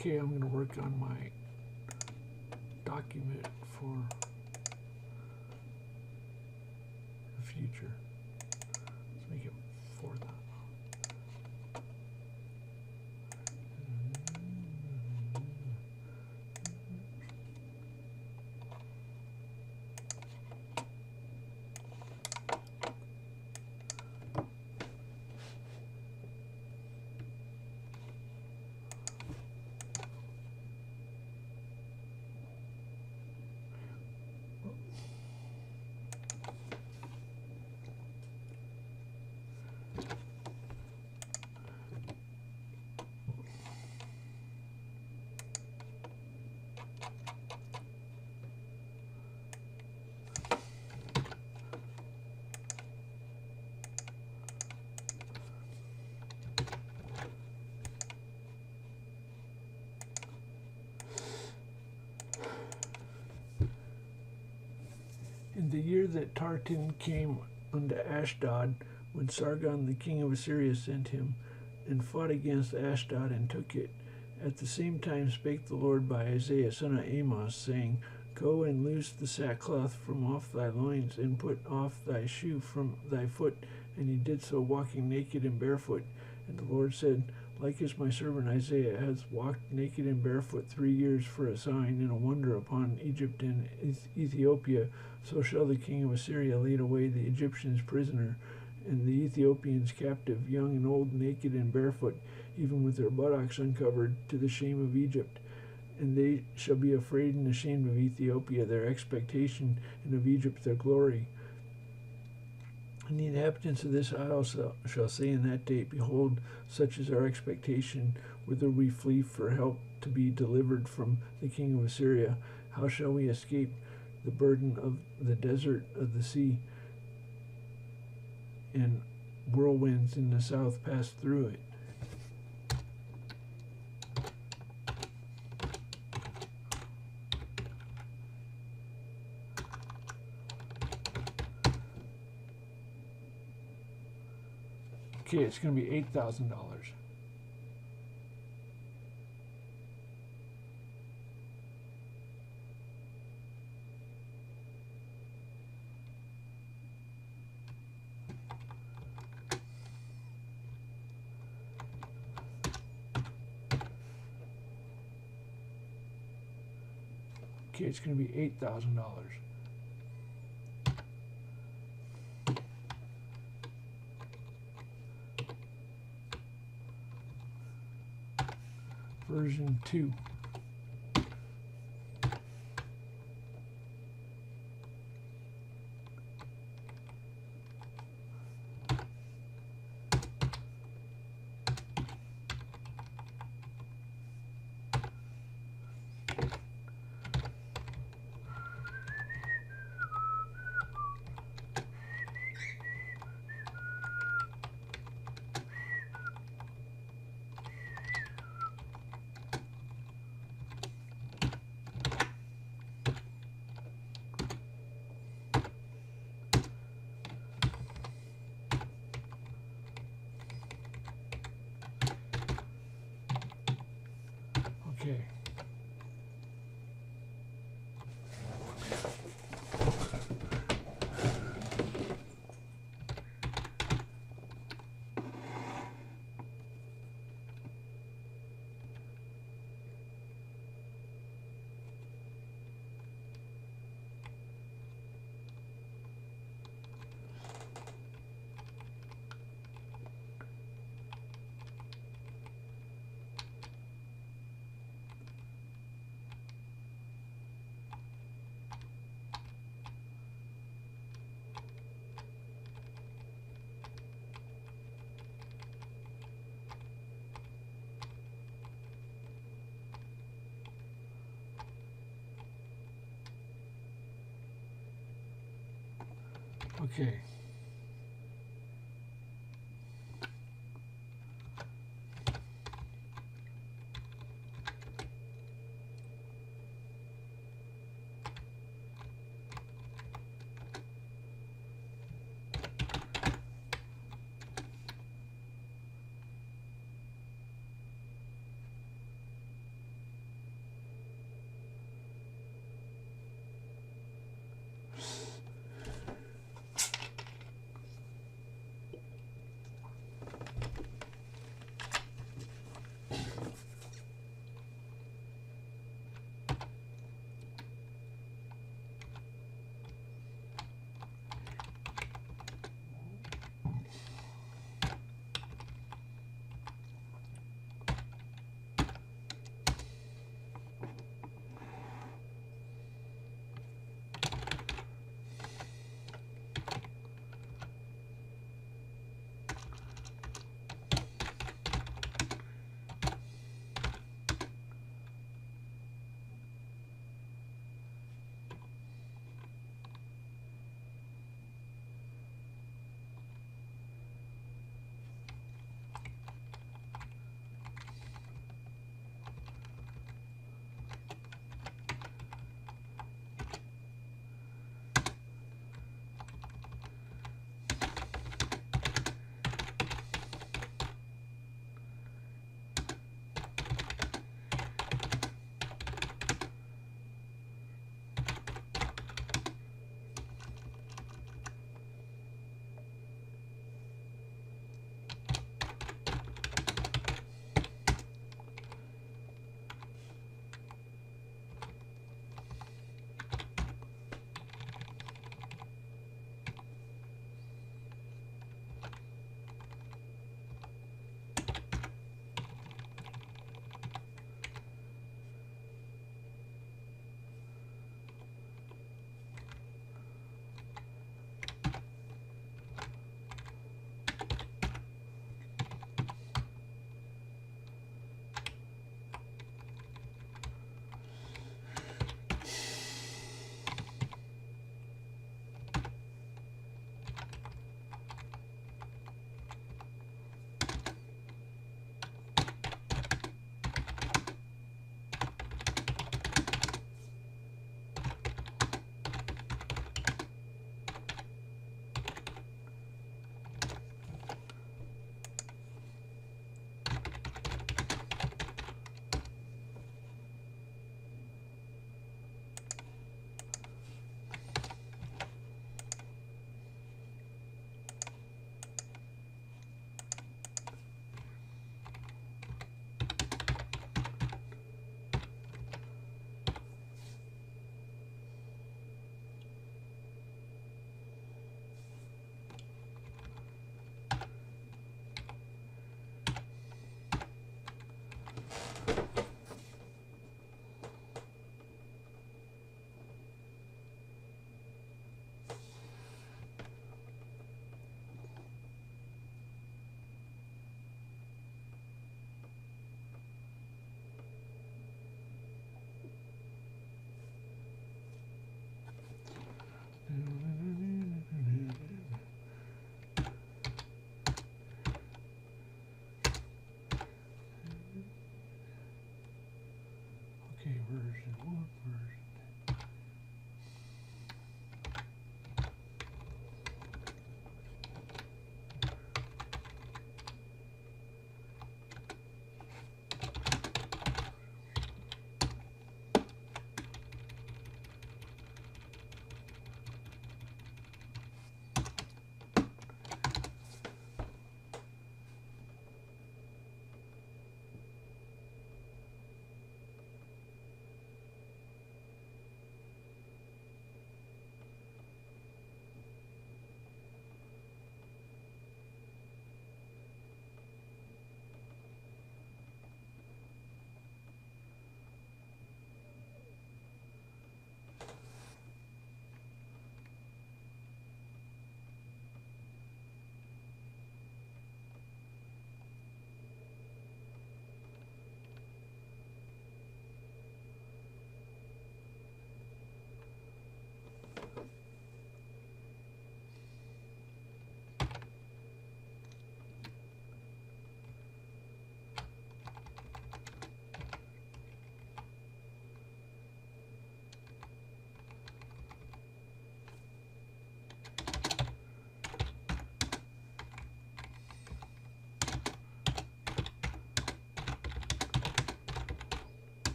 Okay, I'm going to work on my document for the future. Let's make it 4,000. In the year that Tartan came unto Ashdod, when Sargon the king of Assyria sent him, and fought against Ashdod and took it, at the same time spake the Lord by Isaiah son of Amos, saying, Go and loose the sackcloth from off thy loins, and put off thy shoe from thy foot. And he did so, walking naked and barefoot. And the Lord said, Like as my servant Isaiah has walked naked and barefoot 3 years for a sign and a wonder upon Egypt and Ethiopia, so shall the king of Assyria lead away the Egyptians prisoner, and the Ethiopians captive, young and old, naked and barefoot, even with their buttocks uncovered, to the shame of Egypt. And they shall be afraid and ashamed of Ethiopia, their expectation, and of Egypt, their glory. And the inhabitants of this isle shall say in that day, Behold, such is our expectation, whither we flee for help to be delivered from the king of Assyria. How shall we escape the burden of the desert of the sea? And whirlwinds in the south pass through it. Okay, it's going to be $8,000. Okay, it's going to be $8,000. version 2. Okay. Okay. Okay, version 1, version 2.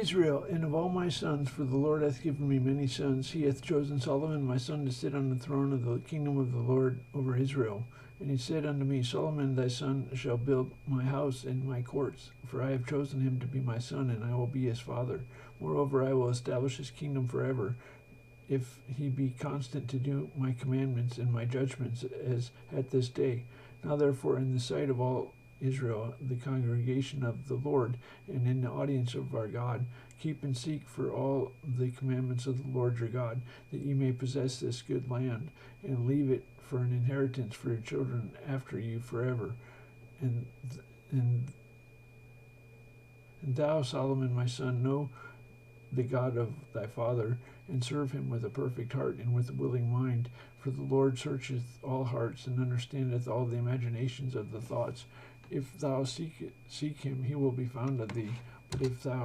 Israel, and of all my sons, for the Lord hath given me many sons, he hath chosen Solomon my son to sit on the throne of the kingdom of the Lord over Israel. And he said unto me, Solomon thy son shall build my house and my courts, for I have chosen him to be my son, and I will be his father. Moreover, I will establish his kingdom forever, if he be constant to do my commandments and my judgments, as at this day. Now therefore, in the sight of all Israel, the congregation of the Lord, and in the audience of our God, keep and seek for all the commandments of the Lord your God, that ye may possess this good land, and leave it for an inheritance for your children after you forever. And thou, Solomon my son, know the God of thy father, and serve him with a perfect heart and with a willing mind. For the Lord searcheth all hearts, and understandeth all the imaginations of the thoughts. If thou seek him, he will be found of thee. But if thou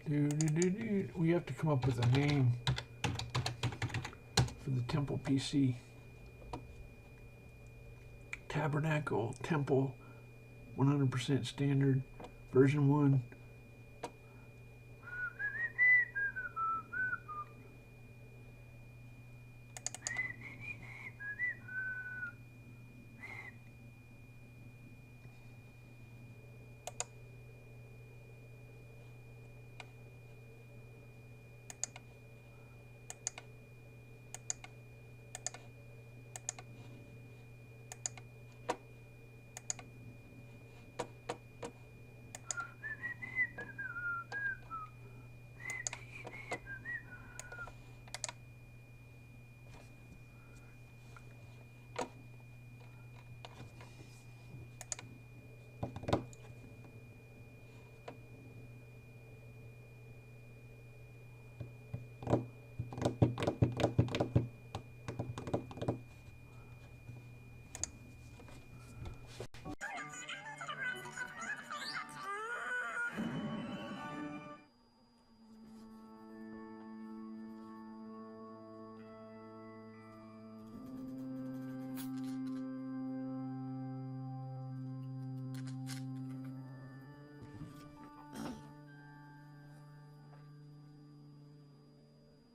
We have to come up with a name for the Temple PC. Tabernacle Temple 100% standard version 1.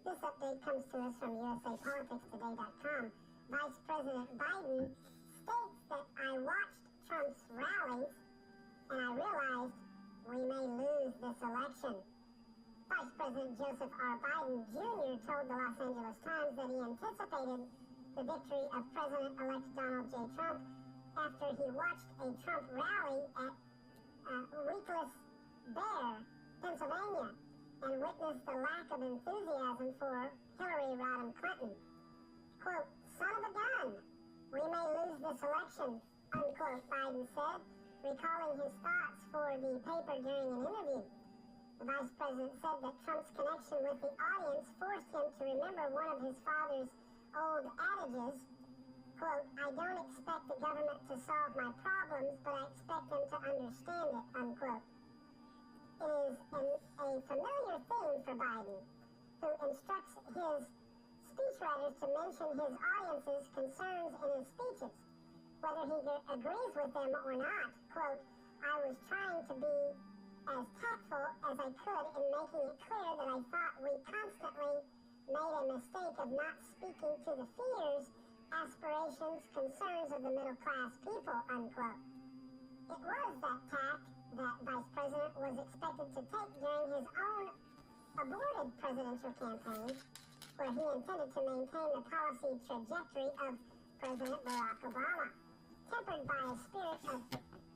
This update comes to us from USAPoliticsToday.com. Vice President Biden states that I watched Trump's rallies and I realized we may lose this election. Vice President Joseph R. Biden Jr. told the Los Angeles Times that he anticipated the victory of President-elect Donald J. Trump after he watched a Trump rally at Weakless Bear, Pennsylvania, and witnessed the lack of enthusiasm for Hillary Rodham Clinton. Quote, son of a gun, we may lose this election, unquote, Biden said, recalling his thoughts for the paper during an interview. The vice president said that Trump's connection with the audience forced him to remember one of his father's old adages, quote, I don't expect the government to solve my problems, but I expect them to understand it, unquote. It is a familiar theme for Biden, who instructs his speechwriters to mention his audience's concerns in his speeches, whether he agrees with them or not. Quote, I was trying to be as tactful as I could in making it clear that I thought we constantly made a mistake of not speaking to the fears, aspirations, concerns of the middle-class people, unquote. It was that tact that Vice President was expected to take during his own aborted presidential campaign, where he intended to maintain the policy trajectory of President Barack Obama, tempered by a spirit of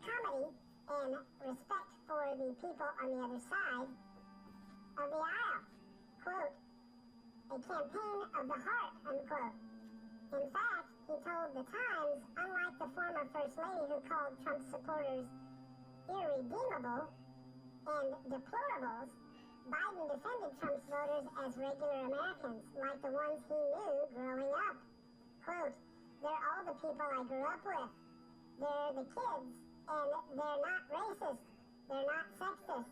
comedy and respect for the people on the other side of the aisle. Quote, a campaign of the heart, unquote. In fact, he told the Times, unlike the former First Lady who called Trump supporters irredeemable and deplorables, Biden defended Trump's voters as regular Americans, like the ones he knew growing up. Quote, they're all the people I grew up with. They're the kids, and they're not racist. They're not sexist.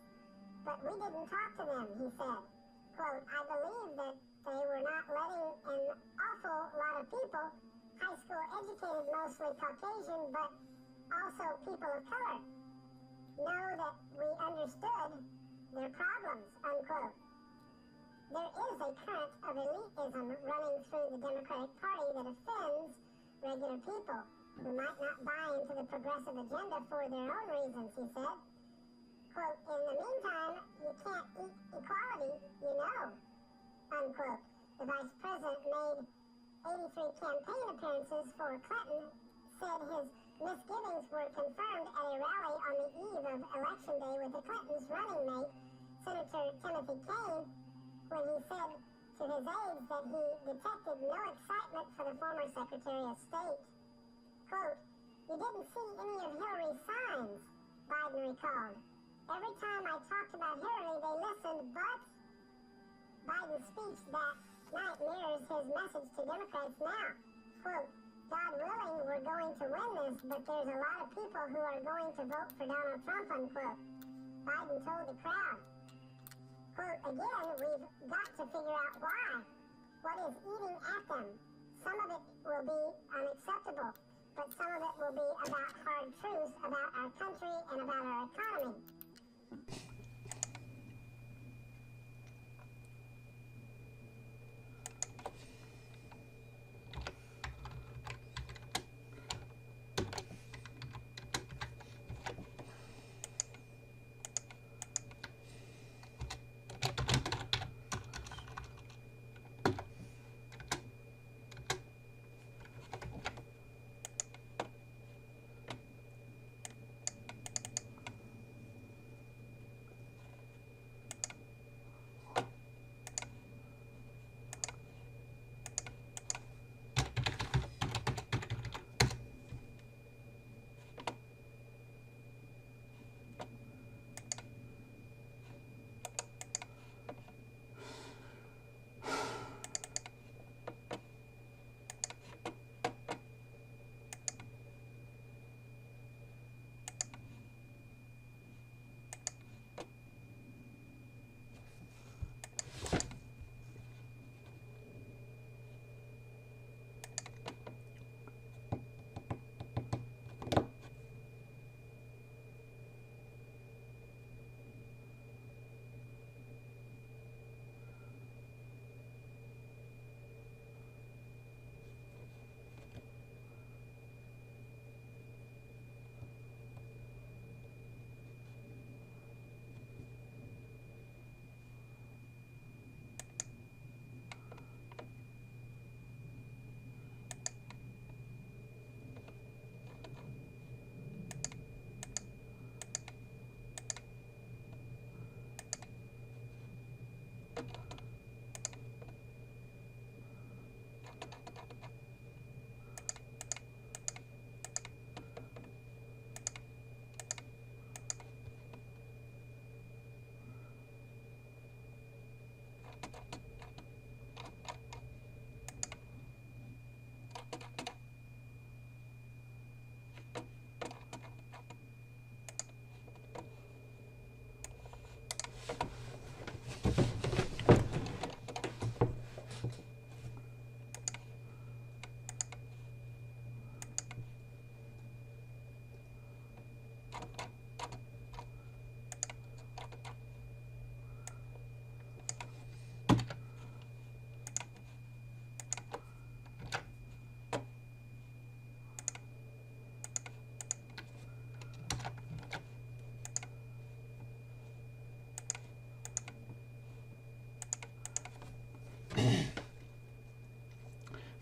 But we didn't talk to them, he said. Quote, I believe that they were not letting an awful lot of people, high school educated, mostly Caucasian, but also people of color, know that we understood their problems, unquote. There is a current of elitism running through the Democratic Party that offends regular people who might not buy into the progressive agenda for their own reasons, he said. Quote, in the meantime, you can't eat equality, you know, unquote. The vice president made 83 campaign appearances for Clinton, said his misgivings were confirmed at a rally on the eve of Election Day with the Clintons' running mate, Senator Timothy Kaine, when he said to his aides that he detected no excitement for the former Secretary of State. Quote, you didn't see any of Hillary's signs, Biden recalled. Every time I talked about Hillary, they listened, but Biden's speech that night mirrors his message to Democrats now. Quote, God willing, we're going to win this, but there's a lot of people who are going to vote for Donald Trump, unquote. Biden told the crowd. quote, again, we've got to figure out why. What is eating at them? Some of it will be unacceptable, but some of it will be about hard truths about our country and about our economy.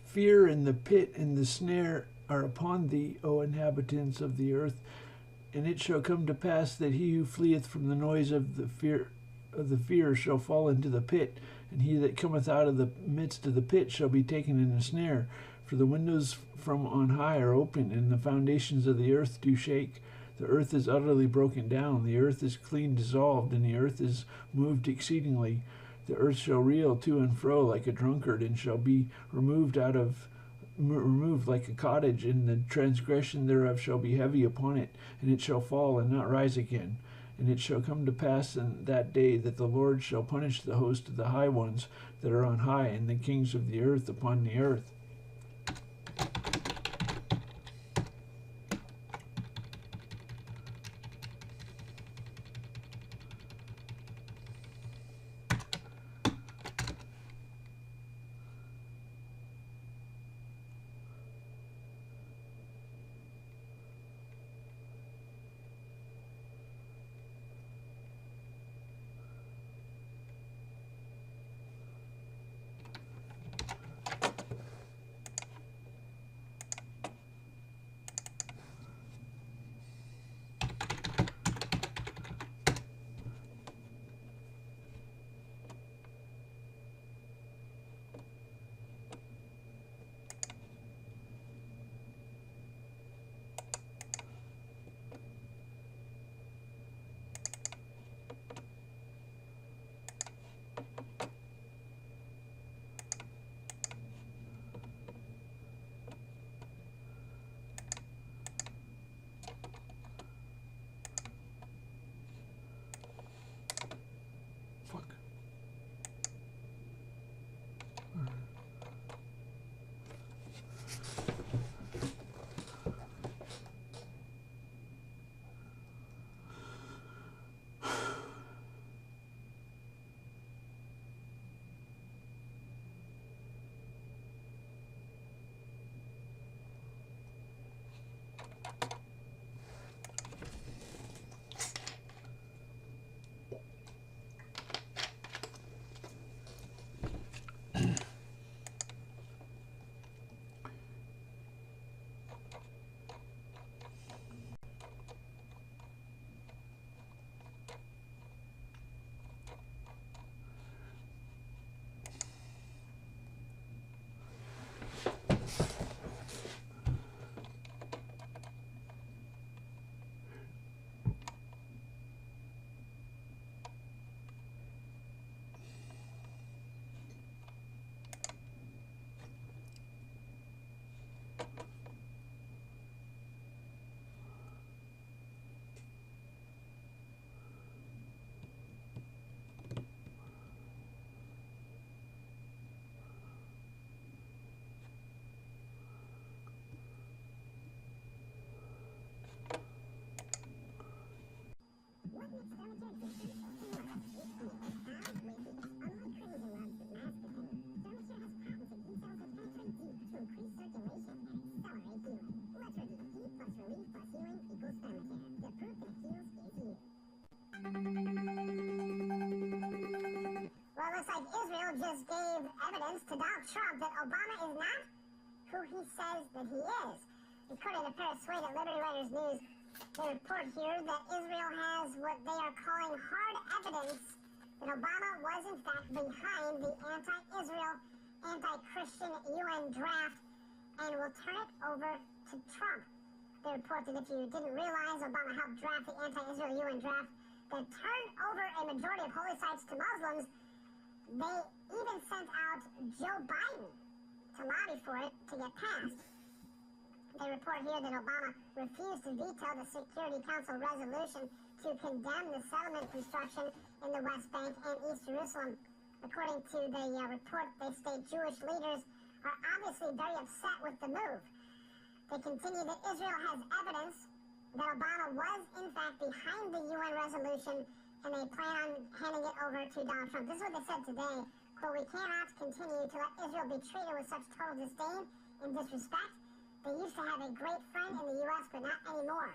Fear and the pit and the snare are upon thee, O inhabitants of the earth, and it shall come to pass that he who fleeth from the noise of the fear shall fall into the pit, and he that cometh out of the midst of the pit shall be taken in a snare. For the windows from on high are opened, and the foundations of the earth do shake. The earth is utterly broken down, the earth is clean dissolved, and the earth is moved exceedingly. The earth shall reel to and fro like a drunkard, and shall be removed like a cottage, and the transgression thereof shall be heavy upon it, and it shall fall and not rise again. And it shall come to pass in that day that the Lord shall punish the host of the high ones that are on high, and the kings of the earth upon the earth. evidence to Donald Trump that Obama is not who he says that he is. According to Persuaded Liberty Writers News, they report here that Israel has what they are calling hard evidence that Obama was in fact behind the anti-Israel, anti-Christian UN draft and will turn it over to Trump. They report that if you didn't realize, Obama helped draft the anti-Israel UN draft that turned over a majority of holy sites to Muslims. They even sent out Joe Biden to lobby for it to get passed. They report here that Obama refused to veto the Security Council resolution to condemn the settlement construction in the West Bank and East Jerusalem. According to the report, they state Jewish leaders are obviously very upset with the move. They continue that Israel has evidence that Obama was in fact behind the UN resolution, and they plan on handing it over to Donald Trump. This is what they said today. Quote, we cannot continue to let Israel be treated with such total disdain and disrespect. They used to have a great friend in the U.S., but not anymore.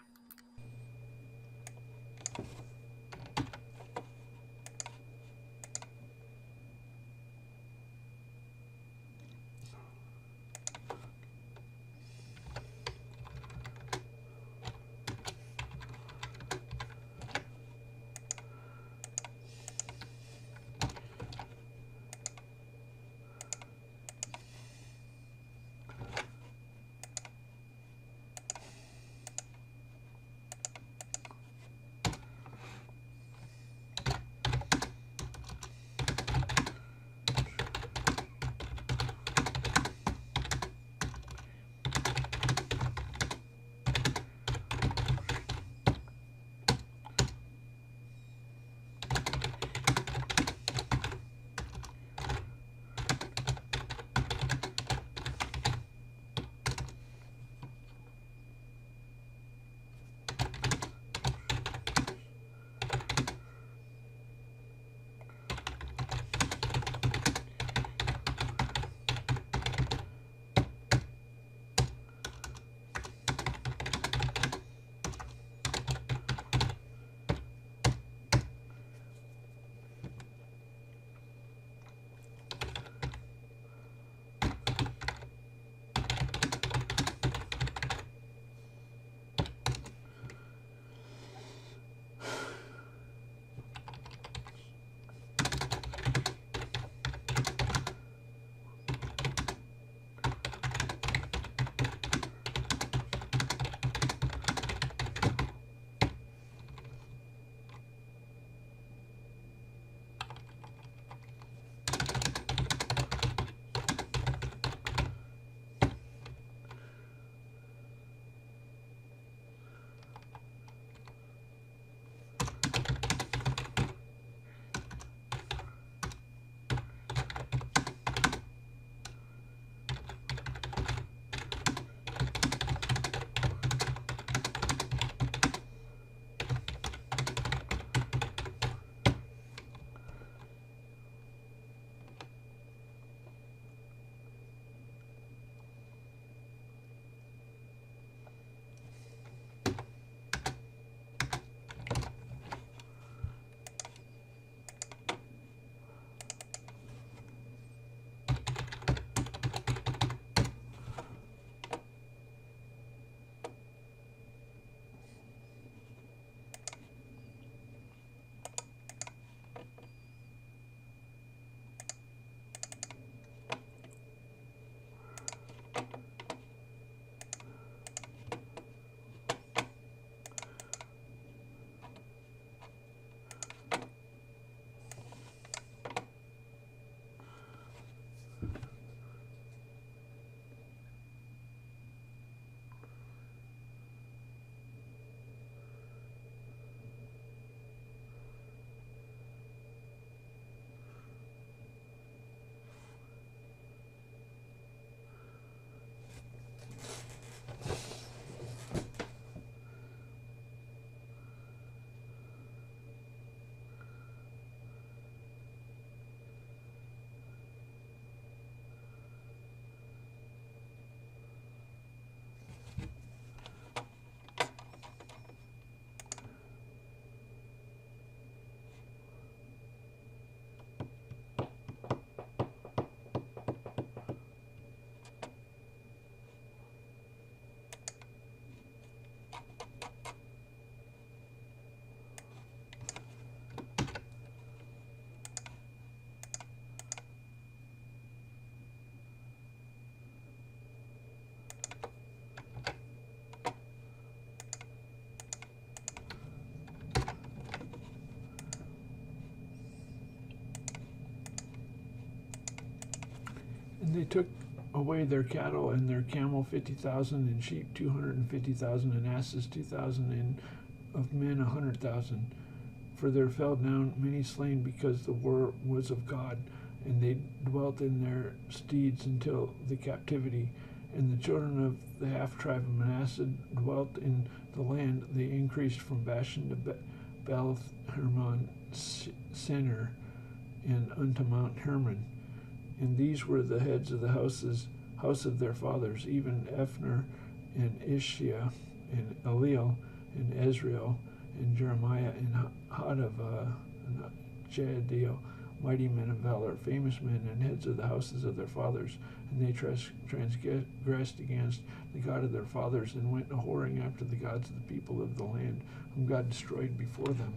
They took away their cattle and their camel 50,000, and sheep 250,000, and asses 2,000, and of men 100,000. For there fell down many slain because the war was of God, and they dwelt in their steeds until the captivity. And the children of the half-tribe of Manasseh dwelt in the land. They increased from Bashan to Baalath Hermon, Senir, and unto Mount Hermon. And these were the heads of the house of their fathers, even Ephner, and Ishiah, and Eliel, and Ezrael, and Jeremiah, and Hadavah, and Jediel, mighty men of valor, famous men, and heads of the houses of their fathers. And they transgressed against the God of their fathers, and went a-whoring after the gods of the people of the land, whom God destroyed before them.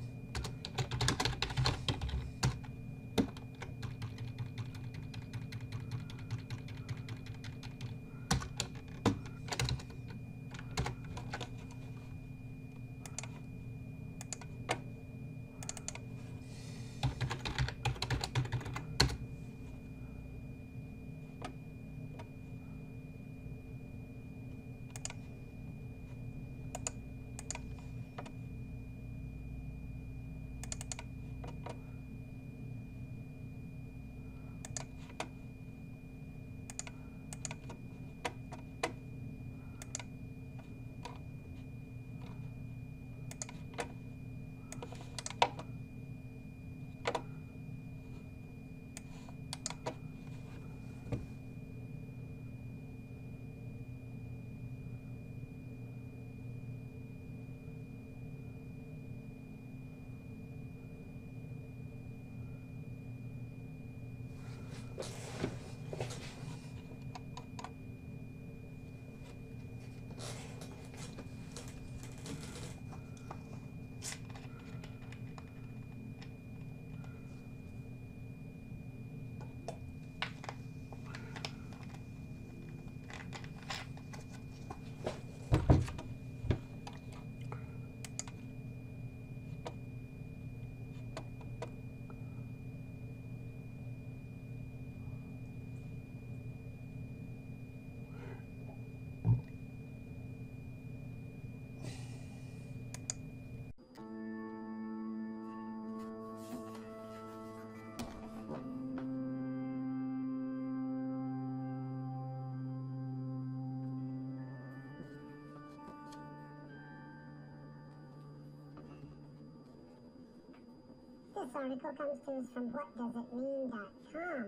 This article comes to us from whatdoesitmean.com.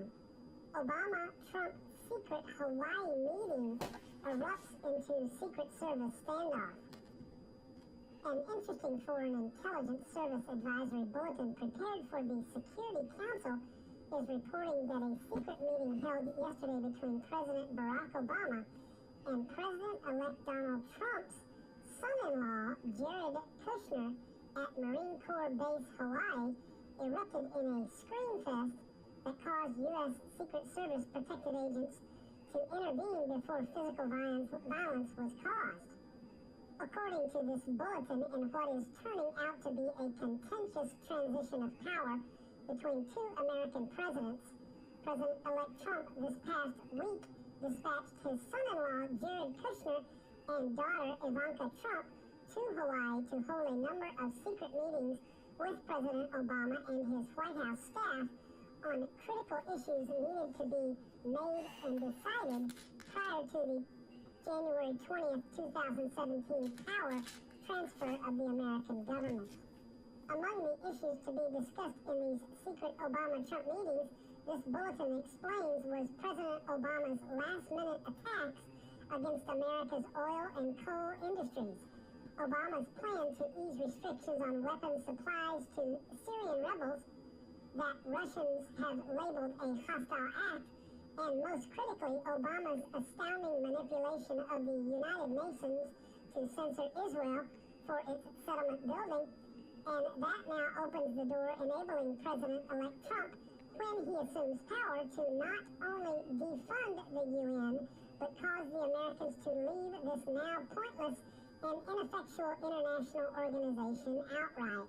Obama-Trump secret Hawaii meeting erupts into Secret Service standoff. An interesting Foreign Intelligence Service advisory bulletin prepared for the Security Council is reporting that a secret meeting held yesterday between President Barack Obama and President-elect Donald Trump's son-in-law, Jared Kushner, at Marine Corps Base Hawaii, erupted in a screamfest that caused U.S. Secret Service protected agents to intervene before physical violence was caused. According to this bulletin, in what is turning out to be a contentious transition of power between two American presidents, President-elect Trump this past week dispatched his son-in-law, Jared Kushner, and daughter, Ivanka Trump, to Hawaii to hold a number of secret meetings with President Obama and his White House staff on critical issues needed to be made and decided prior to the January 20th, 2017 power transfer of the American government. Among the issues to be discussed in these secret Obama-Trump meetings, this bulletin explains, was President Obama's last-minute attacks against America's oil and coal industries, Obama's plan to ease restrictions on weapons supplies to Syrian rebels that Russians have labeled a hostile act, and most critically, Obama's astounding manipulation of the United Nations to censor Israel for its settlement building, and that now opens the door enabling President-elect Trump, when he assumes power, to not only defund the UN, but cause the Americans to leave this now pointless and ineffectual international organization outright.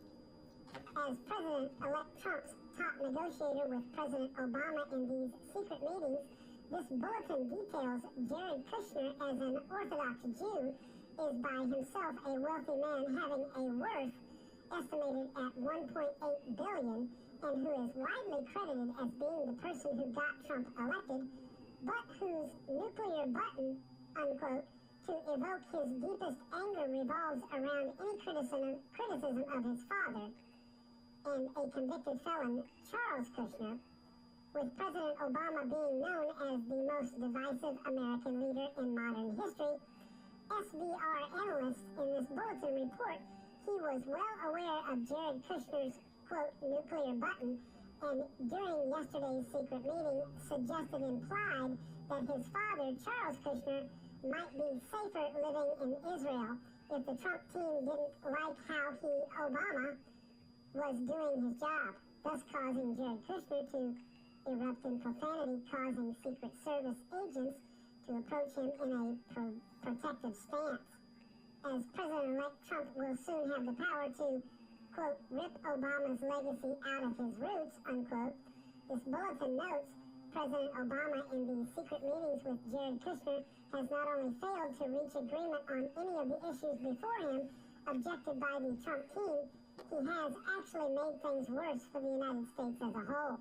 As President-elect Trump's top negotiator with President Obama in these secret meetings, This bulletin details Jared Kushner as an Orthodox Jew is by himself a wealthy man having a worth estimated at $1.8 billion and who is widely credited as being the person who got Trump elected, but whose nuclear button, unquote, to evoke his deepest anger revolves around any criticism of his father and a convicted felon, Charles Kushner, with President Obama being known as the most divisive American leader in modern history. SVR analysts in this bulletin report he was well aware of Jared Kushner's, quote, nuclear button, and during yesterday's secret meeting suggested implied that his father, Charles Kushner, might be safer living in Israel if the Trump team didn't like how Obama, was doing his job, thus causing Jared Kushner to erupt in profanity, causing Secret Service agents to approach him in a protective stance. As President-elect Trump will soon have the power to, quote, rip Obama's legacy out of his roots, unquote, this bulletin notes President Obama in the secret meetings with Jared Kushner has not only failed to reach agreement on any of the issues before him objected by the Trump team, he has actually made things worse for the United States as a whole.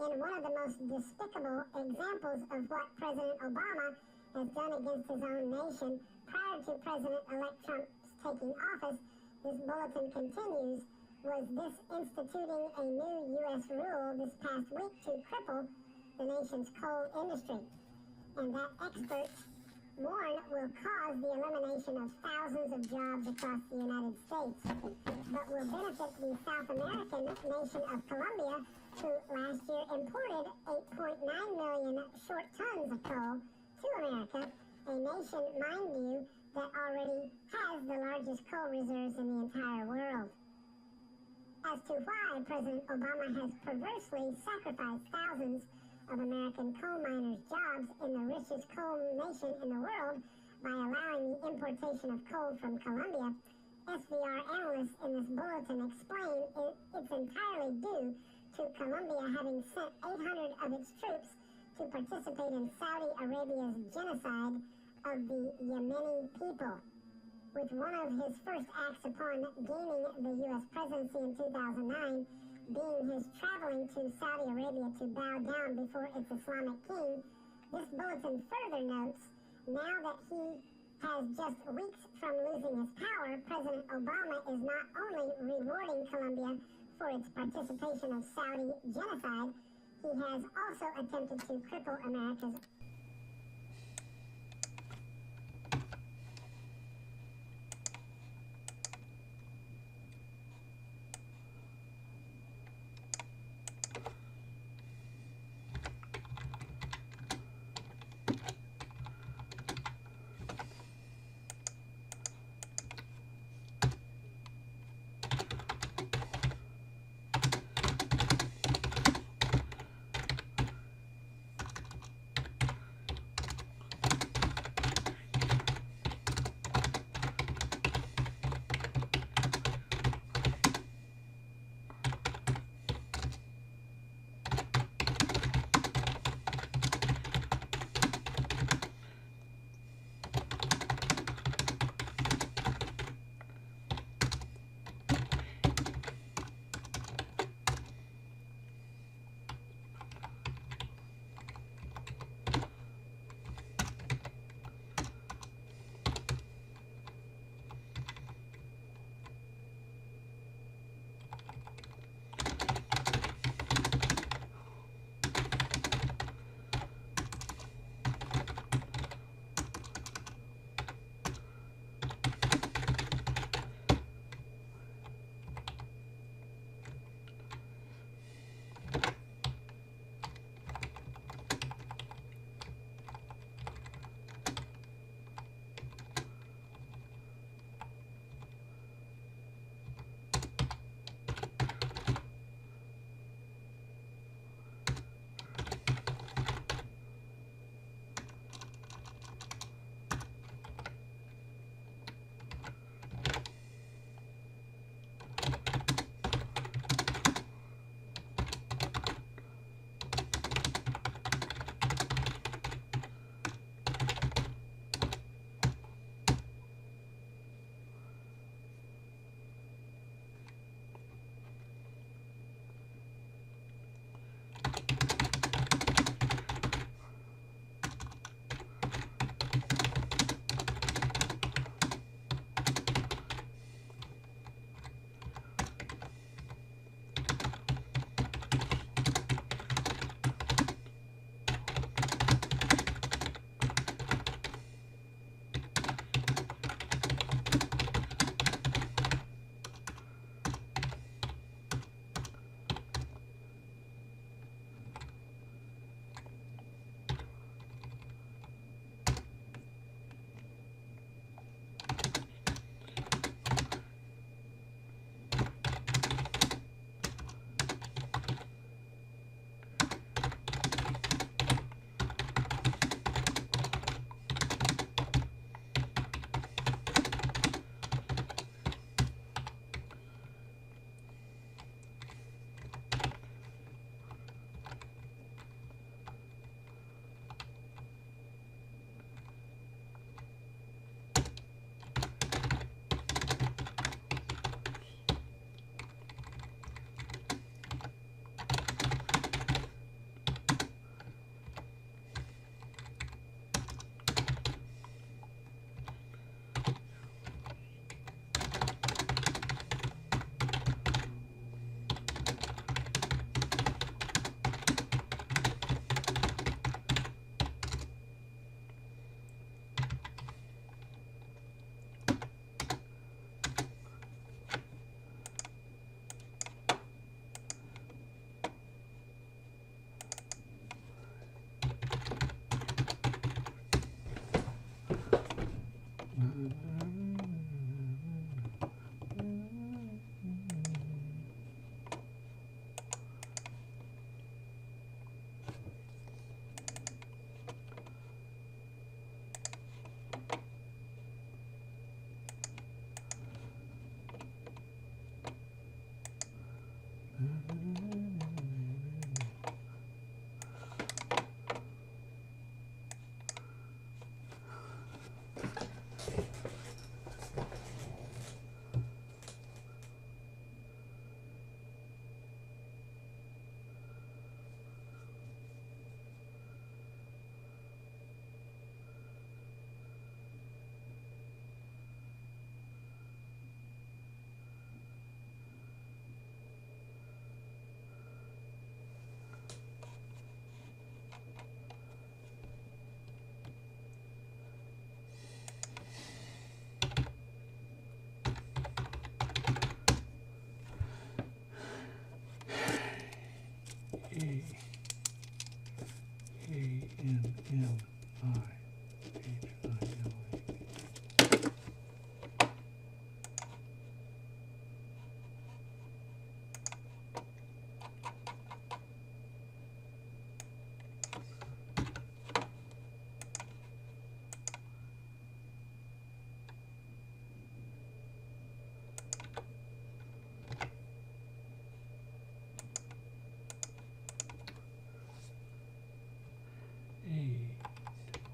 In one of the most despicable examples of what President Obama has done against his own nation prior to President-elect Trump's taking office, this bulletin continues, was this instituting a new U.S. rule this past week to cripple the nation's coal industry, and that experts warn will cause the elimination of thousands of jobs across the United States, but will benefit the South American nation of Colombia, who last year imported 8.9 million short tons of coal to America, a nation, mind you, that already has the largest coal reserves in the entire world. As to why President Obama has perversely sacrificed thousands of American coal miners' jobs in the richest coal nation in the world by allowing the importation of coal from Colombia, SVR analysts in this bulletin explain it's entirely due to Colombia having sent 800 of its troops to participate in Saudi Arabia's genocide of the Yemeni people. With one of his first acts upon gaining the U.S. presidency in 2009 being his traveling to Saudi Arabia to bow down before its Islamic king, this bulletin further notes, now that he has just weeks from losing his power, President Obama is not only rewarding Colombia for its participation of Saudi genocide, he has also attempted to cripple America's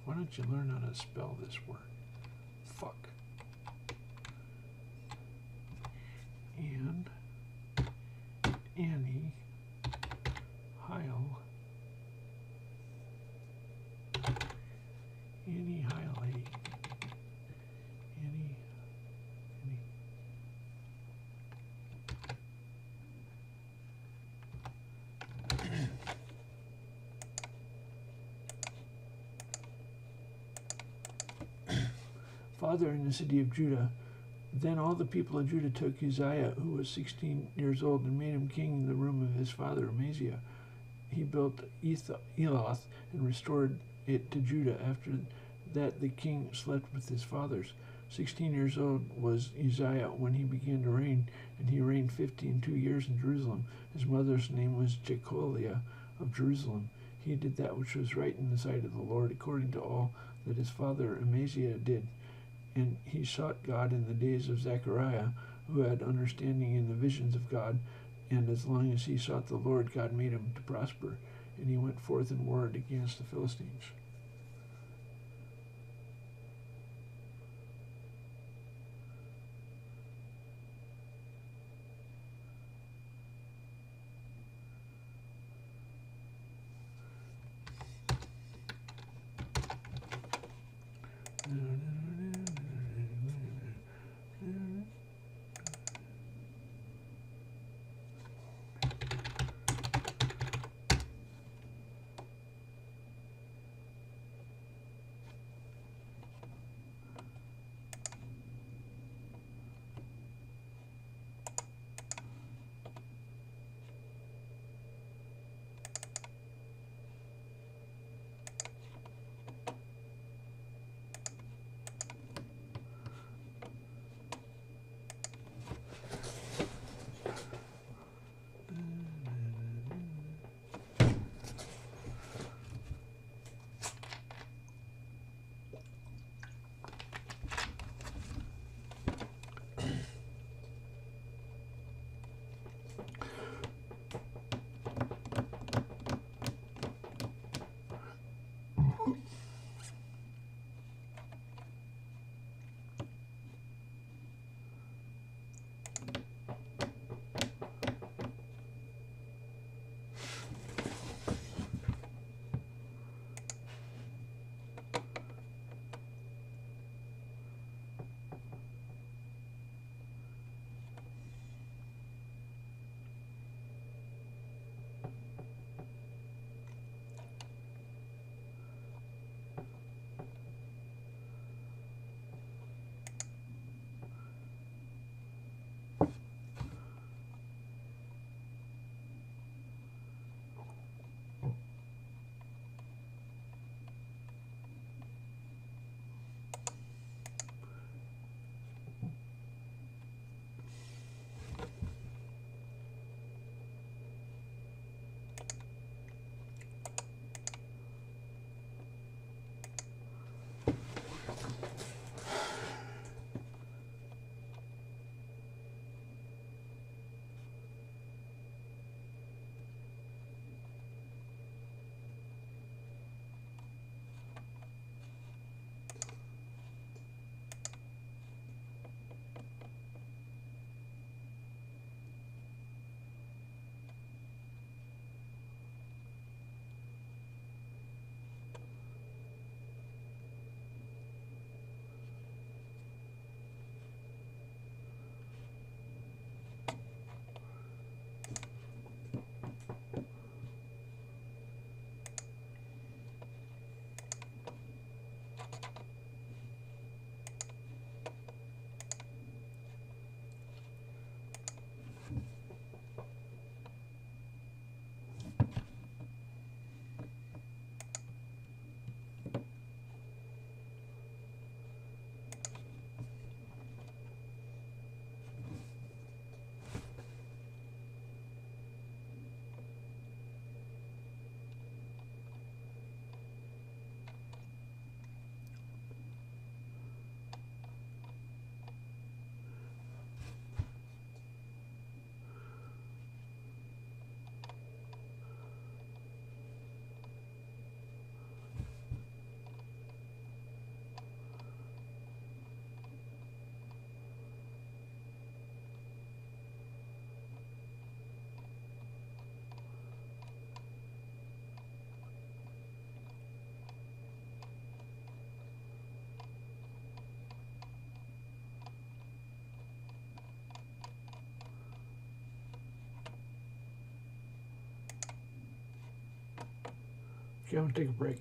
Why don't you learn how to spell this word? Fuck. And Annie Heil. Annie Heil. Annie. Father in the city of Judah. Then all the people of Judah took Uzziah, who was 16 years old, and made him king in the room of his father Amaziah. He built Eloth and restored it to Judah. After that the king slept with his fathers. 16 years old was Uzziah when he began to reign, and he reigned 52 years in Jerusalem. His mother's name was Jecoliah of Jerusalem. He did that which was right in the sight of the Lord, according to all that his father Amaziah did. And he sought God in the days of Zechariah, who had understanding in the visions of God. And as long as he sought the Lord, God made him to prosper. And he went forth and warred against the Philistines. Okay, I'm gonna take a break.